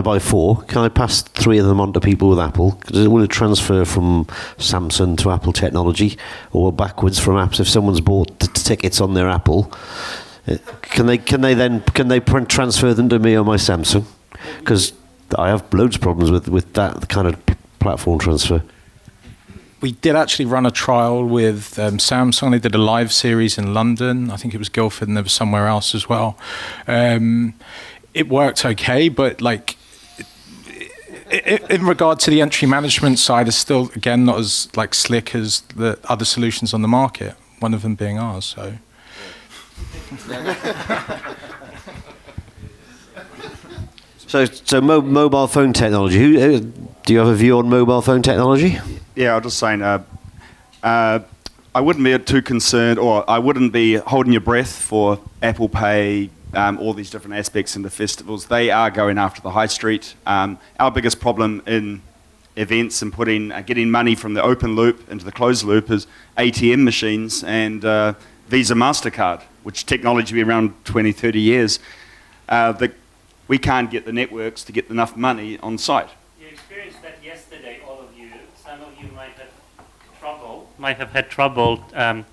buy 4, can I pass 3 of them on to people with Apple? Will it transfer from Samsung to Apple technology, or backwards from apps? If someone's bought tickets on their Apple, can they transfer them to me on my Samsung? Because I have loads of problems with that kind of platform transfer. We did actually run a trial with Samsung. They did a live series in London. I think it was Guildford, and there was somewhere else as well. It worked okay, but in regard to the entry management side, it's still, again, not as slick as the other solutions on the market, one of them being ours. So mobile phone technology. Do you have a view on mobile phone technology? Yeah, I was just saying, I wouldn't be too concerned, or I wouldn't be holding your breath for Apple Pay, all these different aspects in the festivals. They are going after the high street. Our biggest problem in events and getting money from the open loop into the closed loop is ATM machines and Visa MasterCard, which technology will be around 20, 30 years. We can't get the networks to get enough money on site. You experienced that yesterday, all of you. Some of you might have had trouble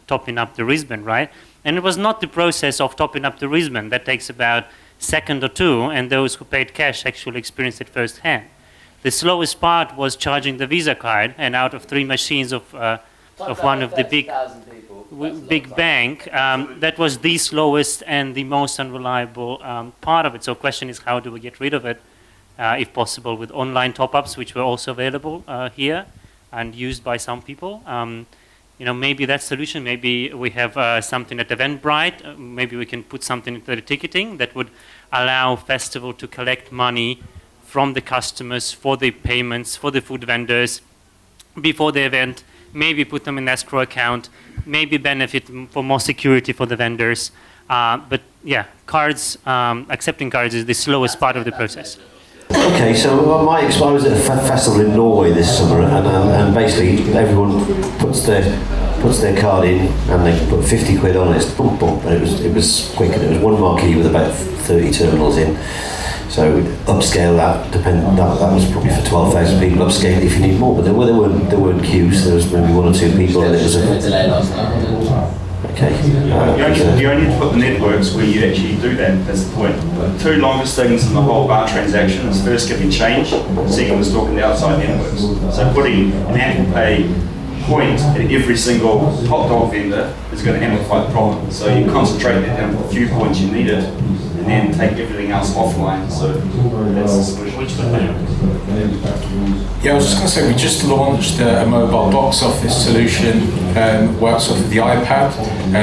topping up the wristband, right? And it was not the process of topping up the wristband. That takes about a second or two, and those who paid cash actually experienced it firsthand. The slowest part was charging the Visa card, and out of 3 machines of one of the big bank, that was the slowest and the most unreliable part of it. So the question is, how do we get rid of it, if possible, with online top-ups, which were also available here and used by some people. Maybe that solution, maybe we have something at Eventbrite, maybe we can put something into the ticketing that would allow festival to collect money from the customers for the payments, for the food vendors, before the event, maybe put them in escrow account, maybe benefit for more security for the vendors. But yeah, cards, accepting cards is the slowest part of the process. Okay, so I was at a festival in Norway this summer, and basically everyone puts their card in, and they put 50 quid on it, boom, boom, and it was quick, and it was one marquee with about 30 terminals in. So upscale that, that was probably for 12,000 people. Upscale it if you need more, but there weren't queues. There was maybe 1 or 2 people, and it was okay. You only need to put the networks where you actually do that. That's the point. The 2 longest things in the whole bar transaction is first giving change, second is talking to outside networks. So putting an Apple Pay point at every single hot dog vendor is going to amplify the problem. So you concentrate that down to the few points you need it, and then take everything else offline. So that's the solution. Which Yeah, I was just going to say, we just launched a mobile box office solution, works off of the iPad.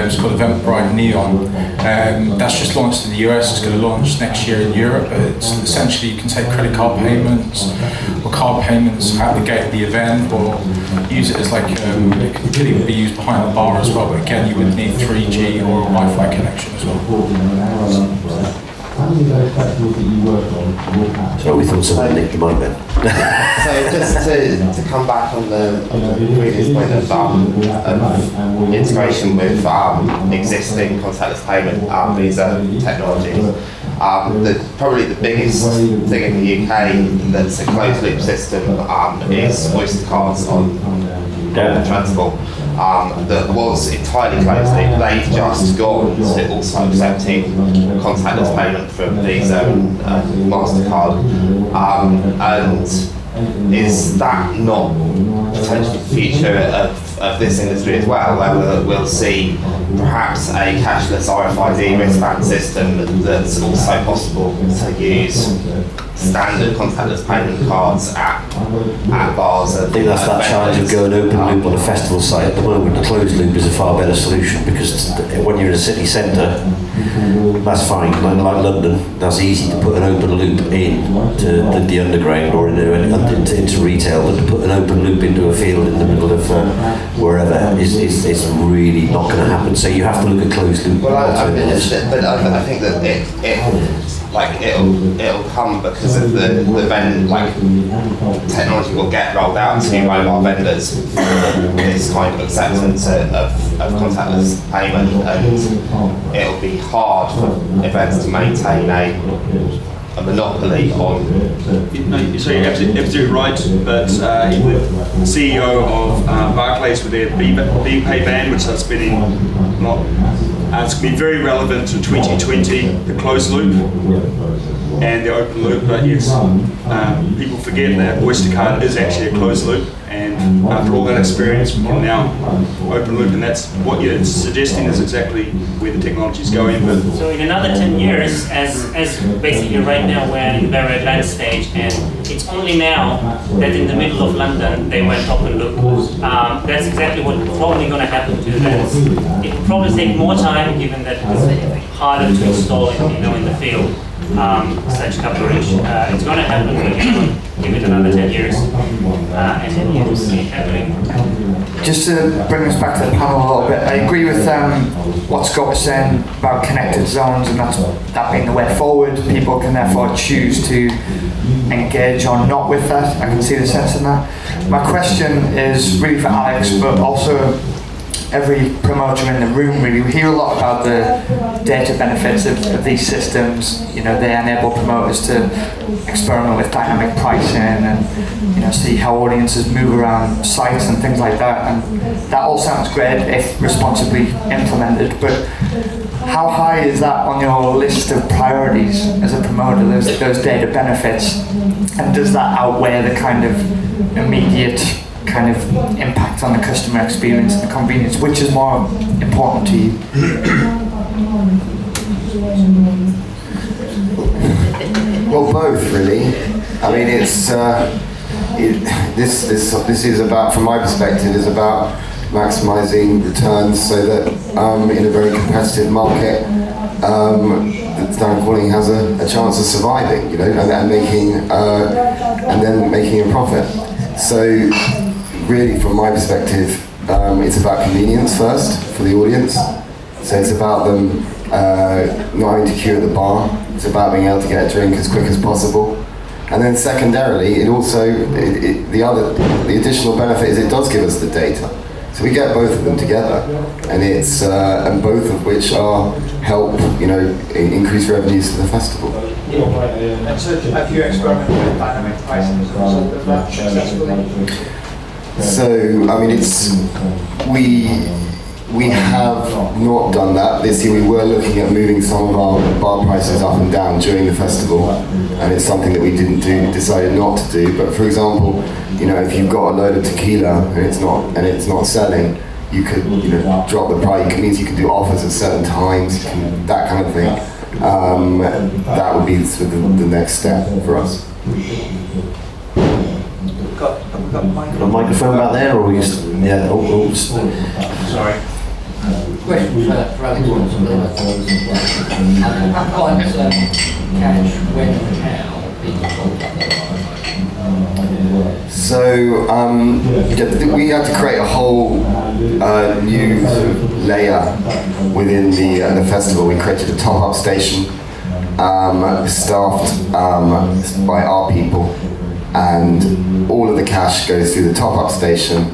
It's called Eventbrite Neon. That's just launched in the US. It's going to launch next year in Europe. It's essentially, you can take credit card payments or card payments at the gate of the event, or use it as like, it could even be used behind the bar as well, but again, you would need 3G or a Wi-Fi connection as well. So we thought someone nicked the mic then. So just to come back on the previous point of integration with existing contactless payment Visa technologies, probably the biggest thing in the UK that's a closed loop system is Oyster cards on transport. That was entirely closed loop. They've just gone to also accepting contactless payment from Visa and MasterCard. And is that not potentially the future of this industry as well, where we'll see perhaps a cashless RFID wristband system that's also possible to use standard contactless payment cards at bars? I think that's that challenge of going open loop on a festival site. At the moment, the closed loop is a far better solution, because when you're in a city centre, that's fine. Like London, that's easy to put an open loop in to the underground or into retail, but to put an open loop into a field in the middle of wherever is really not going to happen. So you have to look at closed loop alternatives. But I think that it'll come because of the technology will get rolled out to mobile vendors for this kind of acceptance of contactless payment, and it'll be hard for events to maintain a monopoly on. No, so you're absolutely right, but the CEO of Barclays with their BPay ban, which that's been in it's going to be very relevant to 2020, the closed loop and the open loop. But yes, people forget that Oyster card is actually a closed loop, and after all that experience, we can now open loop, and that's what you're suggesting is exactly where the technology is going. But so in another 10 years, as basically right now we're in the very advanced stage, and it's only now that in the middle of London they went open loop. That's exactly what's probably going to happen to events. It will probably take more time, given that it's harder to install in the field. Such coverage. It's going to happen, but give it another 10 years, and then you will see it happening. Just to bring us back to the panel a little bit, I agree with what Scott was saying about connected zones, and that being the way forward. People can therefore choose to engage or not with that. I can see the sense in that. My question is really for Alex, but also every promoter in the room. Really, we hear a lot about the data benefits of these systems. You know, they enable promoters to experiment with dynamic pricing and, you know, see how audiences move around sites and things like that. And that all sounds great if responsibly implemented, but how high is that on your list of priorities as a promoter, those data benefits? And does that outweigh the kind of immediate kind of impact on the customer experience and the convenience? Which is more important to you? Well, both really. I mean, it's this is about, from my perspective, is about maximising returns so that in a very competitive market, that Standon Calling has a chance of surviving, you know, and then making a profit. So, really, from my perspective, it's about convenience first for the audience. So it's about them not having to queue at the bar. It's about being able to get a drink as quick as possible. And then secondarily, it also the additional benefit is it does give us the data. So we get both of them together, and it's and both of which are help, you know, increase revenues for the festival. And so have you experimented with dynamic pricing successfully? So I mean, we have not done that this year. We were looking at moving some of our bar prices up and down during the festival, and it's something that we decided not to do. But for example, you know, if you've got a load of tequila and it's not selling, you could, you know, drop the price. It means you can do offers at certain times, that kind of thing. That would be sort of the next step for us. Got a microphone back there, or we just Sorry. Question for Alex. Cash when and how So we had to create a whole new sort of layer within the festival. We created a top-up station staffed by our people, and all of the cash goes through the top-up station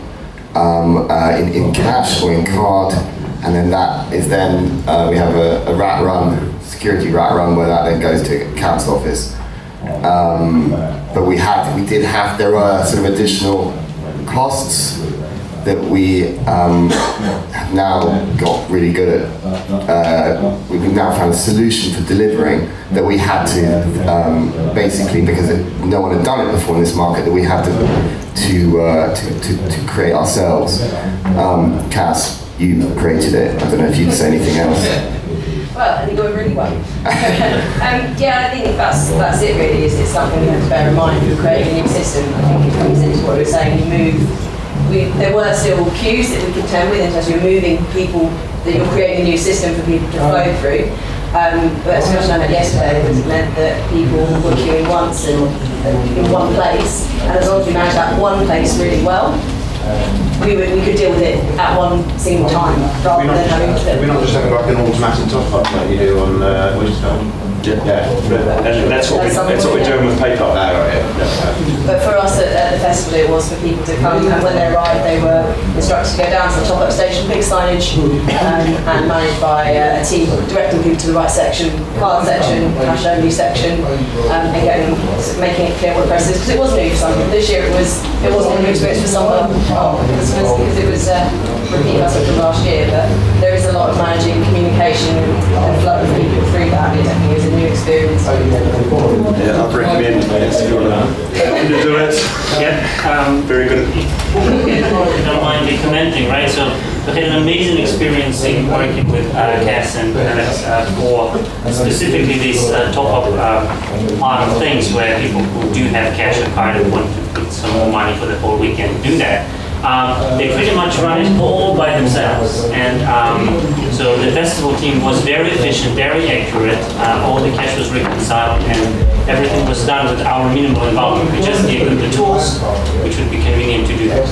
in cash or in card, and then that is we have a rat run, security rat run, where that then goes to CAP's office. But there were sort of additional costs that we have now got really good at. We've now found a solution for delivering that we had to basically, because no one had done it before in this market, that we had to create ourselves. Cass, you created it. I don't know if you'd say anything else. Well, I think it went really well. Yeah, I think that's it really. It's something we have to bear in mind when creating a new system. I think it comes into what we were saying. There were still queues that we contend with in terms of you're moving people, that you're creating a new system for people to flow through. But the discussion I had yesterday meant that people were queuing once and in one place, and as long as we manage that one place really well, we could deal with it at one single time rather than having to. We're not just having like an automatic top up like you do on that's what we're doing with PayPal. But for us at the festival, it was for people to come, and when they arrived, they were instructed to go down to the top-up station, pick signage, and managed by a team directing people to the right section, card section, cash-only section, and making it clear what the process is. Because it was new for some people. This year it wasn't a new experience for someone because it was repeat myself from last year. But there is a lot of managing communication and flow of people through that. It definitely is a new experience. Yeah, I'd recommend if you want to do it. Yeah, very good. If you don't mind me commenting, right? So we had an amazing experience in working with Cass and Bennett for specifically these top-up part of things where people who do have cash or card and want to put some more money for the whole weekend do that. They pretty much run it all by themselves, and so the festival team was very efficient, very accurate. All the cash was reconciled, and everything was done with our minimal involvement. We just gave them the tools, which would be convenient to do that.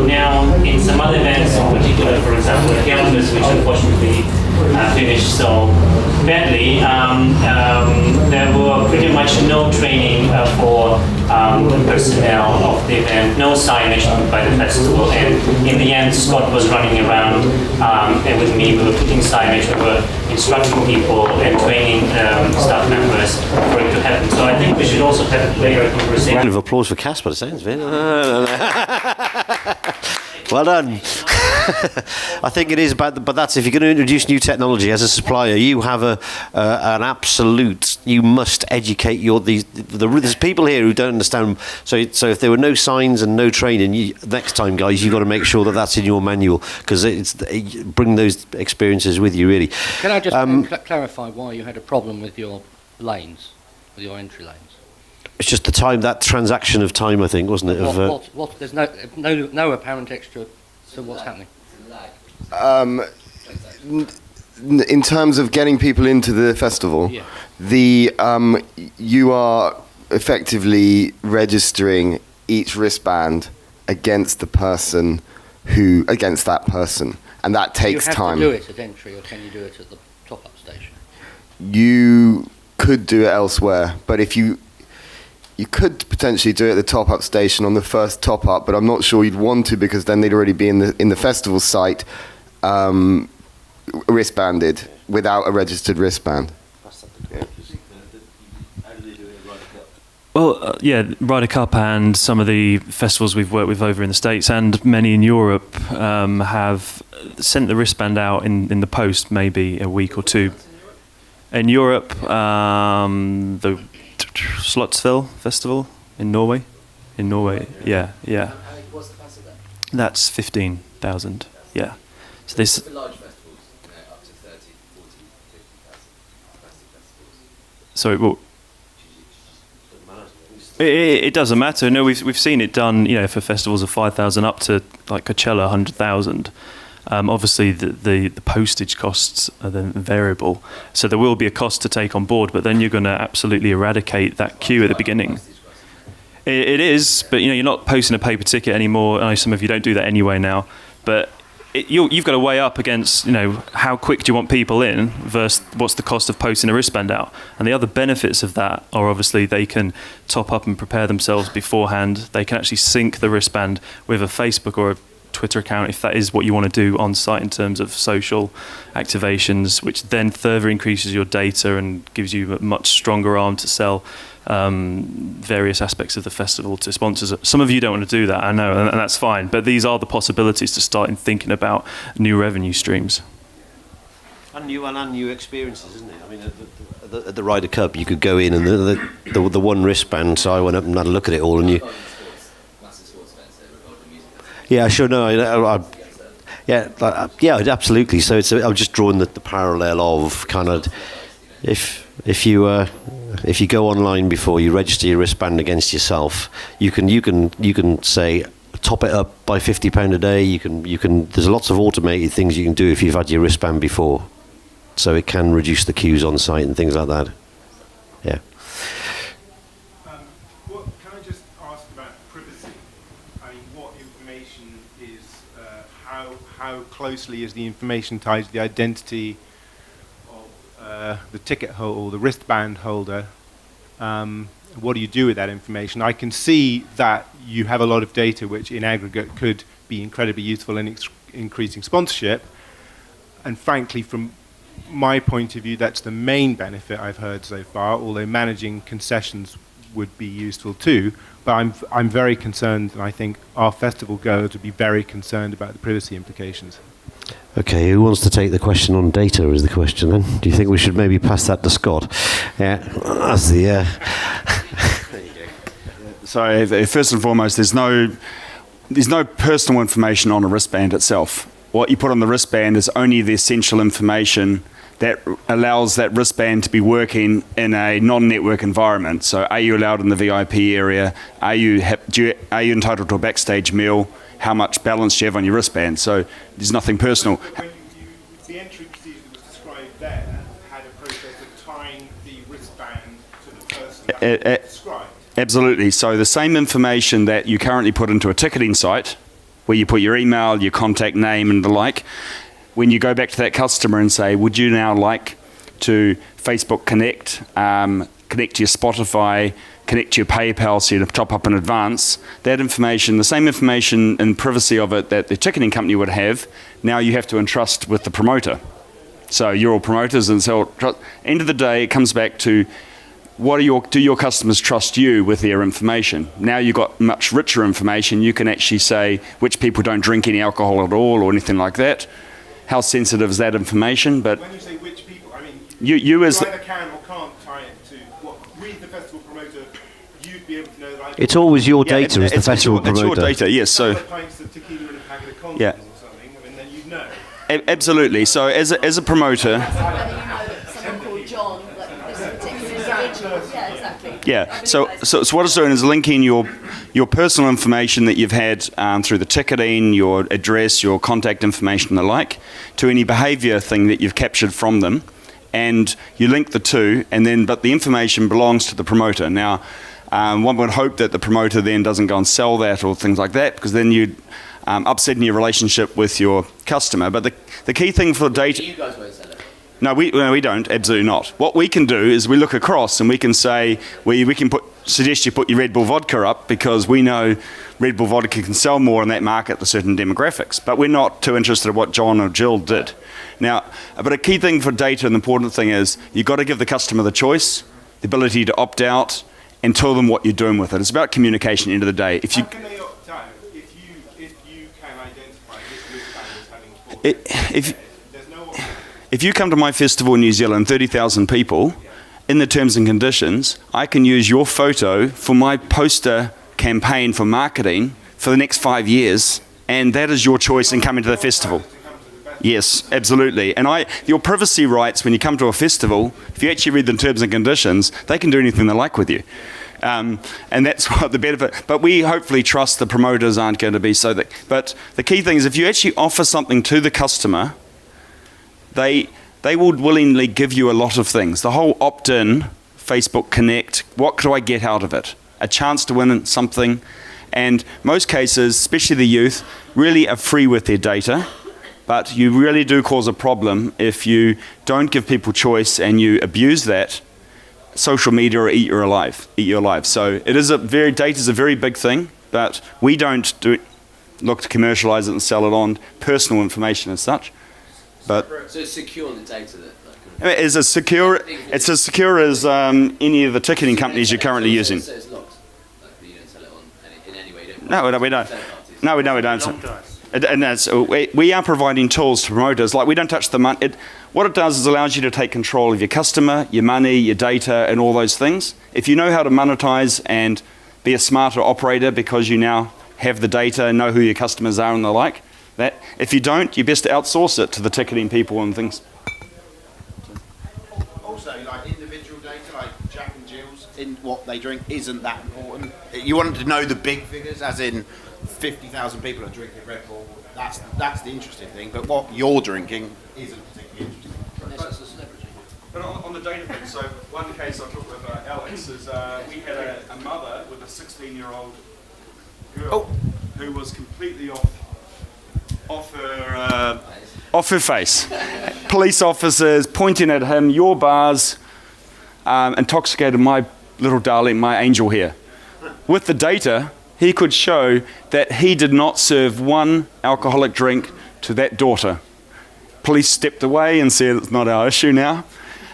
Now, in some other events, in particular, for example, the campus, which unfortunately finished so badly, there were pretty much no training for the personnel of the event, no signage by the festival, and in the end Scott was running around and with me, we were putting signage, we were instructing people and training staff members for it to happen. So I think we should also have later conversation. Round of applause for Casper, it sounds very. Well done. I think it is about, but that's if you're going to introduce new technology as a supplier, you have an absolute. You must educate there's people here who don't understand. So if there were no signs and no training, next time, guys, you've got to make sure that that's in your manual because bring those experiences with you. Really. Can I just clarify why you had a problem with your lanes, with your entry lanes? It's just the time, that transaction of time, I think, wasn't it? What? There's no apparent extra to what's happening. In terms of getting people into the festival, you are effectively registering each wristband against that person, and that takes time. Do you have to do it at entry, or can you do it at the top-up station? You could do it elsewhere, but if you could potentially do it at the top-up station on the first top-up, but I'm not sure you'd want to because then they'd already be in the festival site wristbanded without a registered wristband. Well, Ryder Cup and some of the festivals we've worked with over in the States and many in Europe have sent the wristband out in the post maybe a week or two. In Europe, the Slotsville Festival in Norway. Yeah. That's 15,000. Yeah. So this. For large festivals, up to 30, 40, 50,000 festivals. Sorry, well. It doesn't matter. No, we've seen it done. For festivals of 5,000 up to like Coachella 100,000. Obviously, the postage costs are then variable, so there will be a cost to take on board. But then you're going to absolutely eradicate that queue at the beginning. It is, but you're not posting a paper ticket anymore. I know some of you don't do that anyway now, but you've got to weigh up against how quick do you want people in versus what's the cost of posting a wristband out. And the other benefits of that are obviously they can top up and prepare themselves beforehand. They can actually sync the wristband with a Facebook or a Twitter account if that is what you want to do on site in terms of social activations, which then further increases your data and gives you a much stronger arm to sell various aspects of the festival to sponsors. Some of you don't want to do that, I know, and that's fine, but these are the possibilities to start in thinking about new revenue streams. And new experiences, isn't it? I mean, at the Ryder Cup, you could go in and the one wristband, so I went up and had a look at it all, and you... Yeah, sure. No, absolutely. So I'm just drawing the parallel of kind of if you go online before you register your wristband against yourself, you can say top it up by £50 a day. You can. There's lots of automated things you can do if you've had your wristband before, so it can reduce the queues on site and things like that. Yeah. How closely is the information tied to the identity of the ticket holder or the wristband holder? What do you do with that information? I can see that you have a lot of data which in aggregate could be incredibly useful in increasing sponsorship. And frankly, from my point of view, that's the main benefit I've heard so far, although managing concessions would be useful too. But I'm very concerned, and I think our festival goers would be very concerned about the privacy implications. Okay, who wants to take the question on data is the question then? Do you think we should maybe pass that to Scott? Yeah, that's the... There you go. So first and foremost, there's no personal information on a wristband itself. What you put on the wristband is only the essential information that allows that wristband to be working in a non-network environment. So are you allowed in the VIP area? Are you entitled to a backstage meal? How much balance do you have on your wristband? So there's nothing personal. The entry procedure that was described there had a process of tying the wristband to the person that was described. Absolutely. So the same information that you currently put into a ticketing site, where you put your email, your contact name and the like, when you go back to that customer and say, would you now like to Facebook Connect, connect to your Spotify, connect to your PayPal so you top up in advance. That information, the same information and privacy of it that the ticketing company would have, now you have to entrust with the promoter. So you're all promoters, and so end of the day, it comes back to do your customers trust you with their information? Now you've got much richer information. You can actually say which people don't drink any alcohol at all or anything like that. How sensitive is that information? But when you say which people, I mean, you as either can or can't tie it to what read the festival promoter. You'd be able to know that. It's always your data as the festival promoter. It's your data, yes. So. Pints of tequila and a packet of condoms Yeah. or something, I mean, then you'd know. Absolutely. So as a promoter. Yeah. So what it's doing is linking your personal information that you've had through the ticketing, your address, your contact information, and the like, to any behaviour thing that you've captured from them, and you link the two, but the information belongs to the promoter. Now, one would hope that the promoter then doesn't go and sell that or things like that, because then you'd upset your relationship with your customer. But the key thing for data. You guys won't sell it. No, we don't. Absolutely not. What we can do is we look across and we can say we can suggest you put your Red Bull vodka up, because we know Red Bull vodka can sell more in that market to certain demographics. But we're not too interested in what John or Jill did. Now, but a key thing for data, and the important thing is you've got to give the customer the choice, the ability to opt out, and tell them what you're doing with it. It's about communication at the end of the day. How can they opt out if you can identify this wristband as having fraud? If you come to my festival in New Zealand, 30,000 people, in the terms and conditions, I can use your photo for my poster campaign for marketing for the next 5 years, and that is your choice in coming to the festival. Yes, absolutely. And your privacy rights when you come to a festival, if you actually read the terms and conditions, they can do anything they like with you. And that's what the benefit. But we hopefully trust the promoters aren't going to be so that. But the key thing is if you actually offer something to the customer, they would willingly give you a lot of things. The whole opt-in, Facebook Connect, what do I get out of it? A chance to win something. And most cases, especially the youth, really are free with their data. But you really do cause a problem if you don't give people choice and you abuse that. Social media will eat you alive. So data is a very big thing, but we don't look to commercialize it and sell it on personal information as such. But So it's secure the data that. it's as secure as any of the ticketing companies you're currently using. So it's locked. Like, you don't sell it on in any way. No, we don't. No, we don't. And we are providing tools to promoters. Like we don't touch the money. What it does is allows you to take control of your customer, your money, your data, and all those things. If you know how to monetize and be a smarter operator because you now have the data and know who your customers are and the like, that if you don't, you best outsource it to the ticketing people and things. Also, like individual data, like Jack and Jill's, in what they drink, isn't that important. You want to know the big figures, as in 50,000 people are drinking Red Bull. That's the interesting thing. But what you're drinking isn't particularly interesting. But on the data thing, so one case I took with Alex is we had a mother with a 16-year-old girl who was completely off her face. Police officers pointing at him, your bars intoxicated my little darling, my angel here. With the data, he could show that he did not serve one alcoholic drink to that daughter. Police stepped away and said it's not our issue now.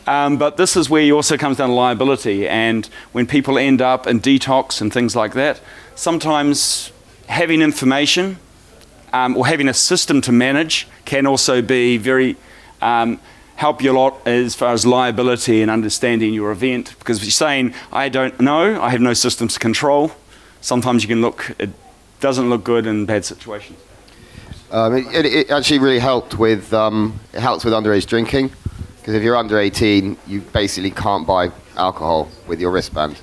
But this is where he also comes down to liability, and when people end up in detox and things like that, sometimes having information or having a system to manage can also be very help you a lot as far as liability and understanding your event. Because if you're saying, I don't know, I have no systems to control, sometimes it doesn't look good in bad situations. It actually really helped with underage drinking, because if you're under 18, you basically can't buy alcohol with your wristband,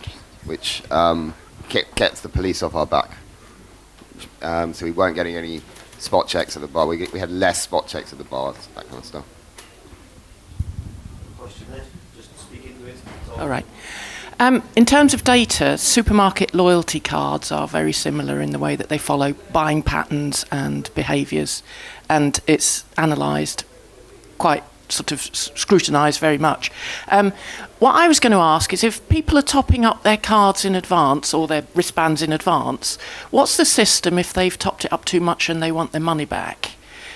which gets the police off our back. So we weren't getting any spot checks at the bar. We had less spot checks at the bars, that kind of stuff. All right. In terms of data, supermarket loyalty cards are very similar in the way that they follow buying patterns and behaviours, and it's analysed quite sort of scrutinised very much. What I was going to ask is, if people are topping up their cards in advance or their wristbands in advance, what's the system if they've topped it up too much and they want their money back?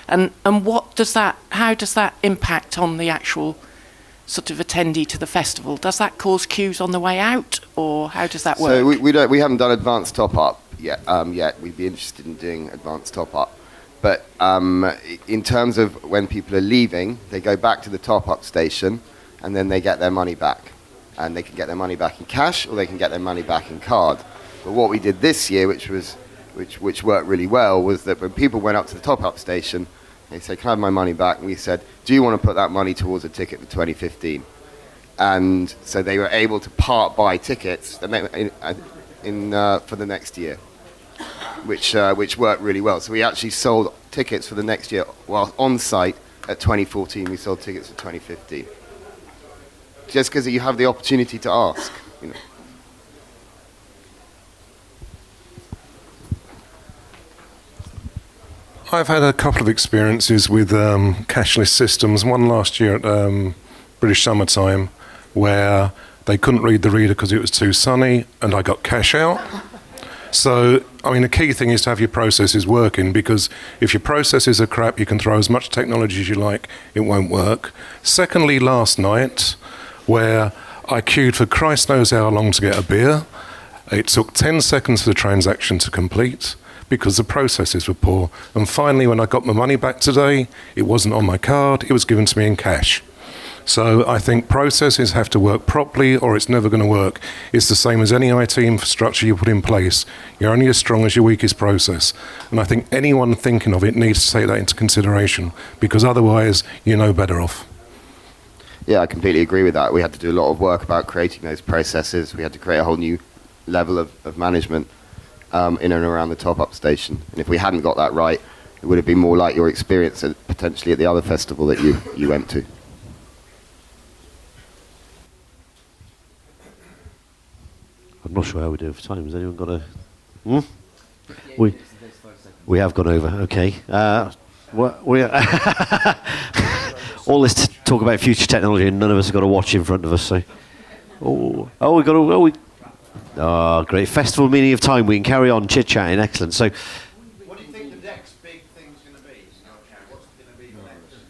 And what does that? How does that impact on the actual sort of attendee to the festival? Does that cause queues on the way out, or how does that work? So we haven't done advanced top up yet. We'd be interested in doing advanced top up, but in terms of when people are leaving, they go back to the top up station, and then they get their money back, and they can get their money back in cash, or they can get their money back in card. But what we did this year, which worked really well, was that when people went up to the top up station, they said, "Can I have my money back?" And we said, "Do you want to put that money towards a ticket for 2015?" And so they were able to part buy tickets for the next year, which worked really well. So we actually sold tickets for the next year while on site at 2014. We sold tickets for 2015, just because you have the opportunity to ask. You know. I've had a couple of experiences with cashless systems. One last year at British Summertime, where they couldn't read the reader because it was too sunny, and I got cash out. So, I mean, the key thing is to have your processes working, because if your processes are crap, you can throw as much technology as you like, it won't work. Secondly, last night, where I queued for Christ knows how long to get a beer. It took 10 seconds for the transaction to complete, because the processes were poor. And finally, when I got my money back today, it wasn't on my card, it was given to me in cash. So I think processes have to work properly, or it's never going to work. It's the same as any IT infrastructure you put in place. You're only as strong as your weakest process. And I think anyone thinking of it needs to take that into consideration, because otherwise you're no better off. Yeah, I completely agree with that. We had to do a lot of work about creating those processes. We had to create a whole new level of management in and around the top-up station. And if we hadn't got that right, it would have been more like your experience potentially at the other festival that you went to. I'm not sure how we're doing for time. Has anyone got a... We have gone over, okay. All this talk about future technology, and none of us have got a watch in front of us, so... we've got a... great. Festival meaning of time. We can carry on chit-chatting. Excellent. So... What do you think the next big thing's going to be? What's going to be the next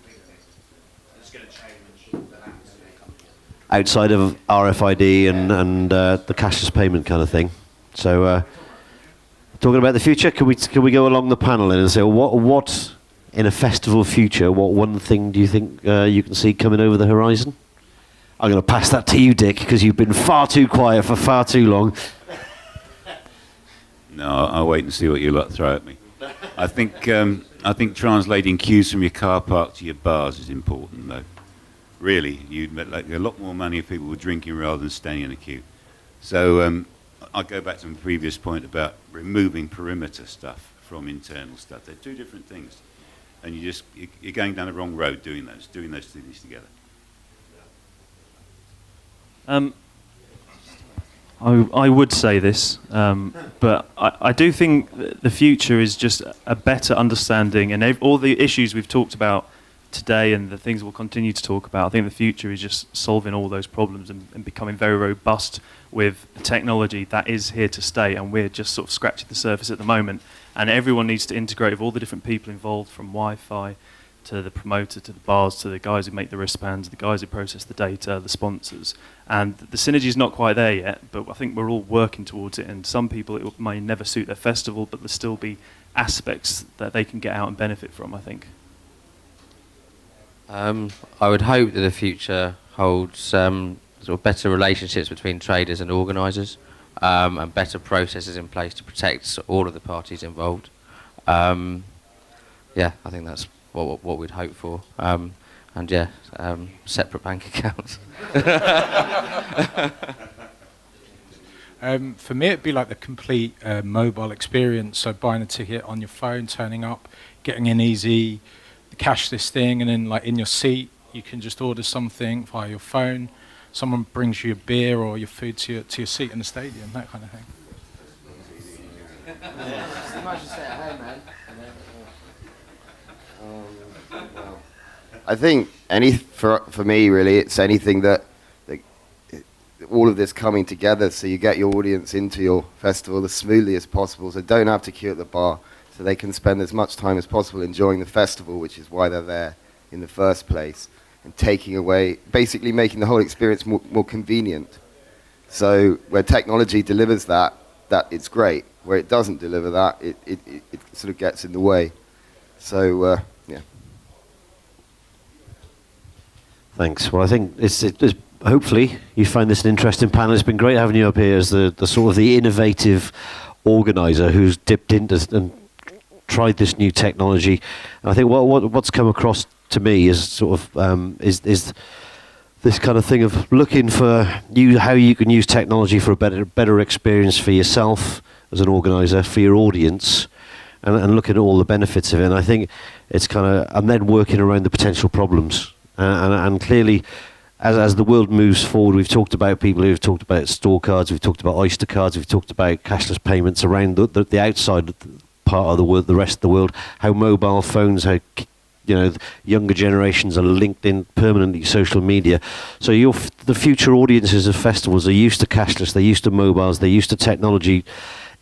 big thing that's going to change the landscape? outside of RFID and the cashless payment kind of thing. So, talking about the future, can we go along the panel and say, what in a festival future, what one thing do you think you can see coming over the horizon? I'm going to pass that to you, Dick, because you've been far too quiet for far too long. No, I'll wait and see what you lot throw at me. I think translating queues from your car park to your bars is important, though. Really, you'd make a lot more money if people were drinking rather than standing in a queue. So I'll go back to my previous point about removing perimeter stuff from internal stuff. They're two different things, and you're going down the wrong road doing those two things together. I would say this, but I do think the future is just a better understanding, and all the issues we've talked about today and the things we'll continue to talk about, I think the future is just solving all those problems and becoming very robust with technology that is here to stay, and we're just sort of scratching the surface at the moment, and everyone needs to integrate with all the different people involved, from Wi-Fi to the promoter, to the bars, to the guys who make the wristbands, the guys who process the data, the sponsors. And the synergy is not quite there yet, but I think we're all working towards it. And some people, it may never suit their festival, but there'll still be aspects that they can get out and benefit from, I think. I would hope that the future holds sort of better relationships between traders and organisers, and better processes in place to protect all of the parties involved. I think that's what we'd hope for, separate bank accounts. For me, it'd be like the complete mobile experience. So buying a ticket on your phone, turning up, getting in easy, the cashless thing, and then like in your seat, you can just order something via your phone. Someone brings you a beer or your food to your seat in the stadium, that kind of thing. I think for me really, it's anything that all of this coming together, so you get your audience into your festival as smoothly as possible, so don't have to queue at the bar, so they can spend as much time as possible enjoying the festival, which is why they're there in the first place, and taking away, basically making the whole experience more convenient. So where technology delivers that it's great. Where it doesn't deliver that, it sort of gets in the way. So, yeah. Thanks. Well, I think it's hopefully you find this an interesting panel. It's been great having you up here as the sort of the innovative organizer who's dipped into and tried this new technology. And I think what's come across to me is sort of is this kind of thing of looking for how you can use technology for a better experience for yourself as an organizer, for your audience, and looking at all the benefits of it. And I think it's kind of, and then working around the potential problems. And clearly, as the world moves forward, we've talked about people who've talked about store cards, we've talked about Oyster cards, we've talked about cashless payments around the outside part of the world, the rest of the world, how mobile phones, how younger generations are linked in permanently social media. So the future audiences of festivals are used to cashless, they're used to mobiles, they're used to technology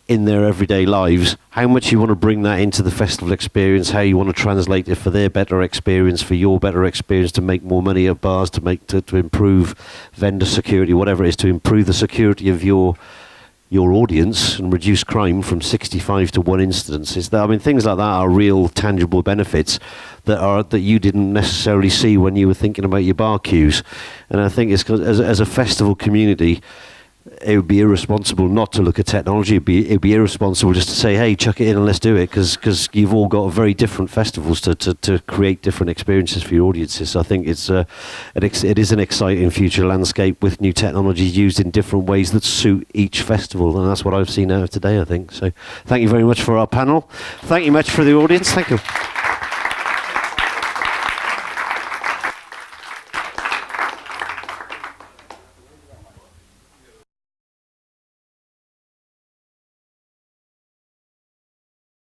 in their everyday lives. How much you want to bring that into the festival experience, how you want to translate it for their better experience, for your better experience, to make more money at bars, to improve vendor security, whatever it is, to improve the security of your audience and reduce crime from 65 to 1 incidence. Things like that are real tangible benefits that you didn't necessarily see when you were thinking about your bar queues. And I think it's as a festival community, it would be irresponsible not to look at technology. It'd be irresponsible just to say, hey, chuck it in and let's do it, because you've all got very different festivals to create different experiences for your audiences. So I think it is an exciting future landscape with new technologies used in different ways that suit each festival, and that's what I've seen out of today, I think. So thank you very much for our panel. Thank you much for the audience. Thank you.